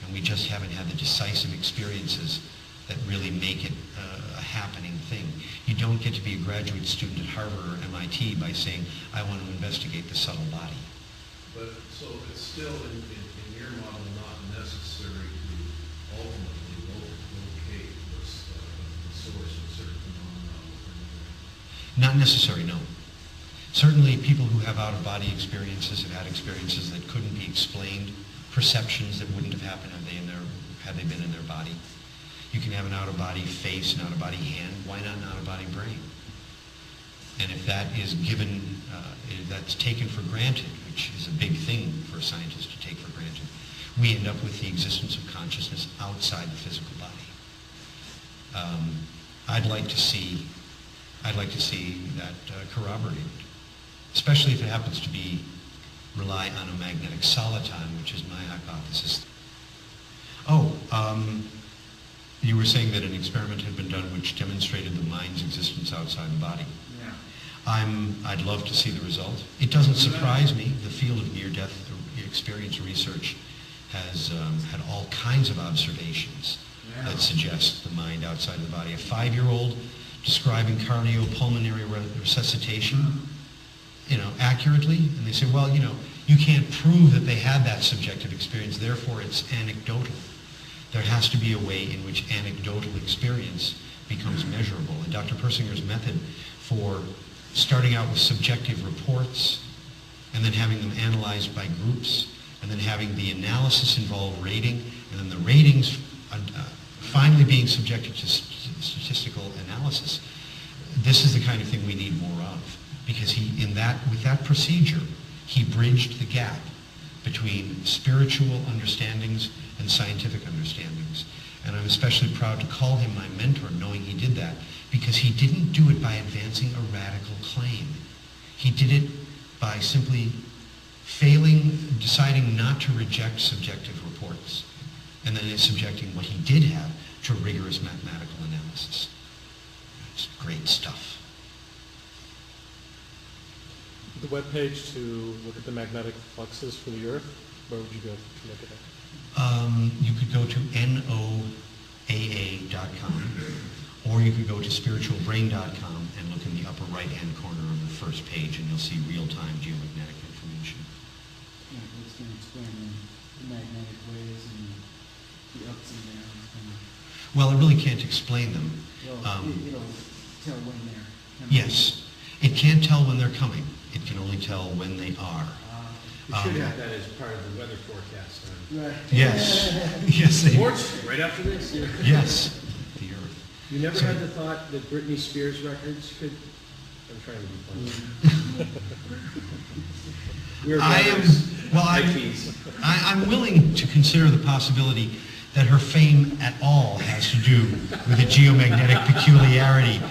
Speaker 5: And we just haven't had the decisive experiences that really make it a happening thing. You don't get to be a graduate student at Harvard or MIT by saying, I want to investigate the subtle body.
Speaker 2: But so it's still, in your model, not necessary to ultimately locate the source of certain phenomena within the brain?
Speaker 5: Not necessary, no. Certainly people who have out-of-body experiences have had experiences that couldn't be explained, perceptions that wouldn't have happened had they been in their body. You can have an out-of-body face, an out-of-body hand. Why not an out-of-body brain? And if that is given, that's taken for granted, which is a big thing for scientists to take for granted, we end up with the existence of consciousness outside the physical body. I'd like to see that corroborated, especially if it happens to rely on a magnetic soliton, which is my hypothesis. You were saying that an experiment had been done which demonstrated the mind's existence outside the body.
Speaker 2: Yeah.
Speaker 5: I'd love to see the result. It doesn't surprise me. The field of near-death experience research has had all kinds of observations that suggest the mind outside the body. A 5-year-old describing cardiopulmonary resuscitation, accurately, and they say, well, You can't prove that they had that subjective experience, therefore it's anecdotal. There has to be a way in which anecdotal experience becomes measurable. And Dr. Persinger's method for starting out with subjective reports and then having them analyzed by groups and then having the analysis involve rating and then the ratings finally being subjected to statistical analysis, this is the kind of thing we need more of. Because with that procedure, he bridged the gap between spiritual understandings and scientific understandings. And I'm especially proud to call him my mentor, knowing he did that, because he didn't do it by advancing a radical claim. He did it by simply deciding not to reject subjective reports, and then subjecting what he did have to rigorous mathematical analysis. It's great stuff.
Speaker 4: The webpage to look at the magnetic fluxes for the Earth, where would you go to look at it?
Speaker 5: You could go to noaa.com, or you could go to spiritualbrain.com and look in the upper right-hand corner of the first page, and you'll see real-time geomagnetic information.
Speaker 6: Yeah, it's going to explain the magnetic waves and the ups and downs.
Speaker 5: Well, it really can't explain them.
Speaker 6: Well, it'll tell when they're coming.
Speaker 5: Yes. It can't tell when they're coming. It can only tell when they are.
Speaker 2: You should have that as part of the weather forecast.
Speaker 6: Right.
Speaker 5: Yes. Yes.
Speaker 2: Sports, right after this.
Speaker 5: Yes. The Earth.
Speaker 2: You never had the thought that Britney Spears records could... I'm trying to be funny. We're
Speaker 5: I'm willing to consider the possibility that her fame at all has to do with a geomagnetic peculiarity,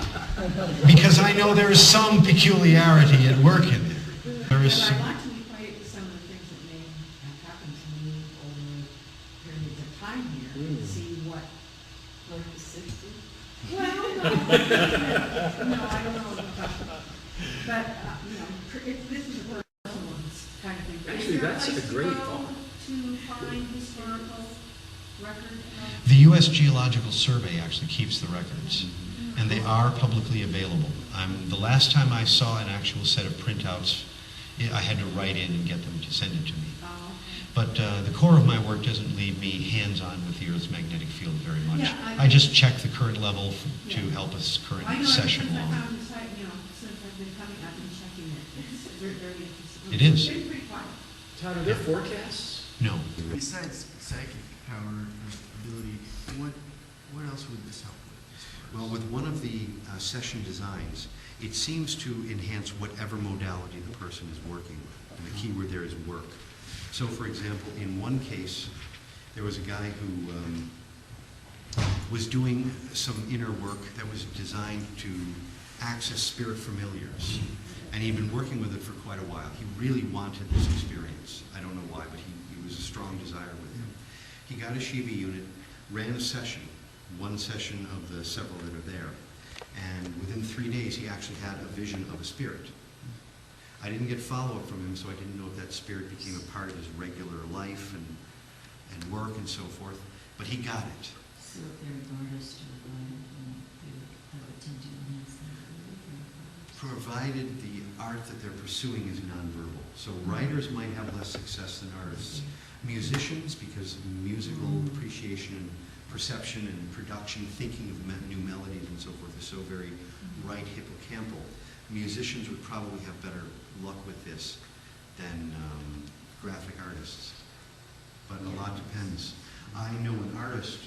Speaker 5: because I know there is some peculiarity at work in there. There is
Speaker 7: But
Speaker 5: some,
Speaker 7: I want to equate some of the things that may have happened to me over periods of time here and see what, like the 60s? Well, no, I don't know. But, this is a personal kind of thing.
Speaker 2: Actually, that's a great
Speaker 7: thought.
Speaker 2: thought.
Speaker 7: To find historical record of...
Speaker 5: the U.S. Geological Survey actually keeps the records, and they are publicly available. The last time I saw an actual set of printouts, I had to write in and get them to send it to me.
Speaker 7: Oh, okay.
Speaker 5: But the core of my work doesn't leave me hands-on with the Earth's magnetic field very much.
Speaker 7: Yeah,
Speaker 5: I just check the current level to help us current
Speaker 7: I know,
Speaker 5: session
Speaker 7: since I
Speaker 5: along.
Speaker 7: found the site, since I've been coming, I've been checking it. It's very interesting.
Speaker 5: It is.
Speaker 7: It's pretty quiet.
Speaker 2: Todd, are there forecasts?
Speaker 5: No.
Speaker 6: Besides psychic power or ability, what else would this help with?
Speaker 1: Well, with one of the session designs, it seems to enhance whatever modality the person is working with. And the key word there is work. So, for example, in one case, there was a guy who was doing some inner work that was designed to access spirit familiars. And he'd been working with it for quite a while. He really wanted this experience. I don't know why, but he was a strong desire with him. He got a Shiva unit, ran a session, one session of the several that are there. And within 3 days, he actually had a vision of a spirit. I didn't get follow-up from him, so I didn't know if that spirit became a part of his regular life and work and so forth, but he got it.
Speaker 8: So if they're an artist or a writer, I would tend to enhance that.
Speaker 1: Provided the art that they're pursuing is nonverbal. So writers might have less success than artists. Musicians, because musical appreciation and perception and production, thinking of new melodies and so forth is so very right hippocampal. Musicians would probably have better luck with this than graphic artists. But a lot depends. I know an artist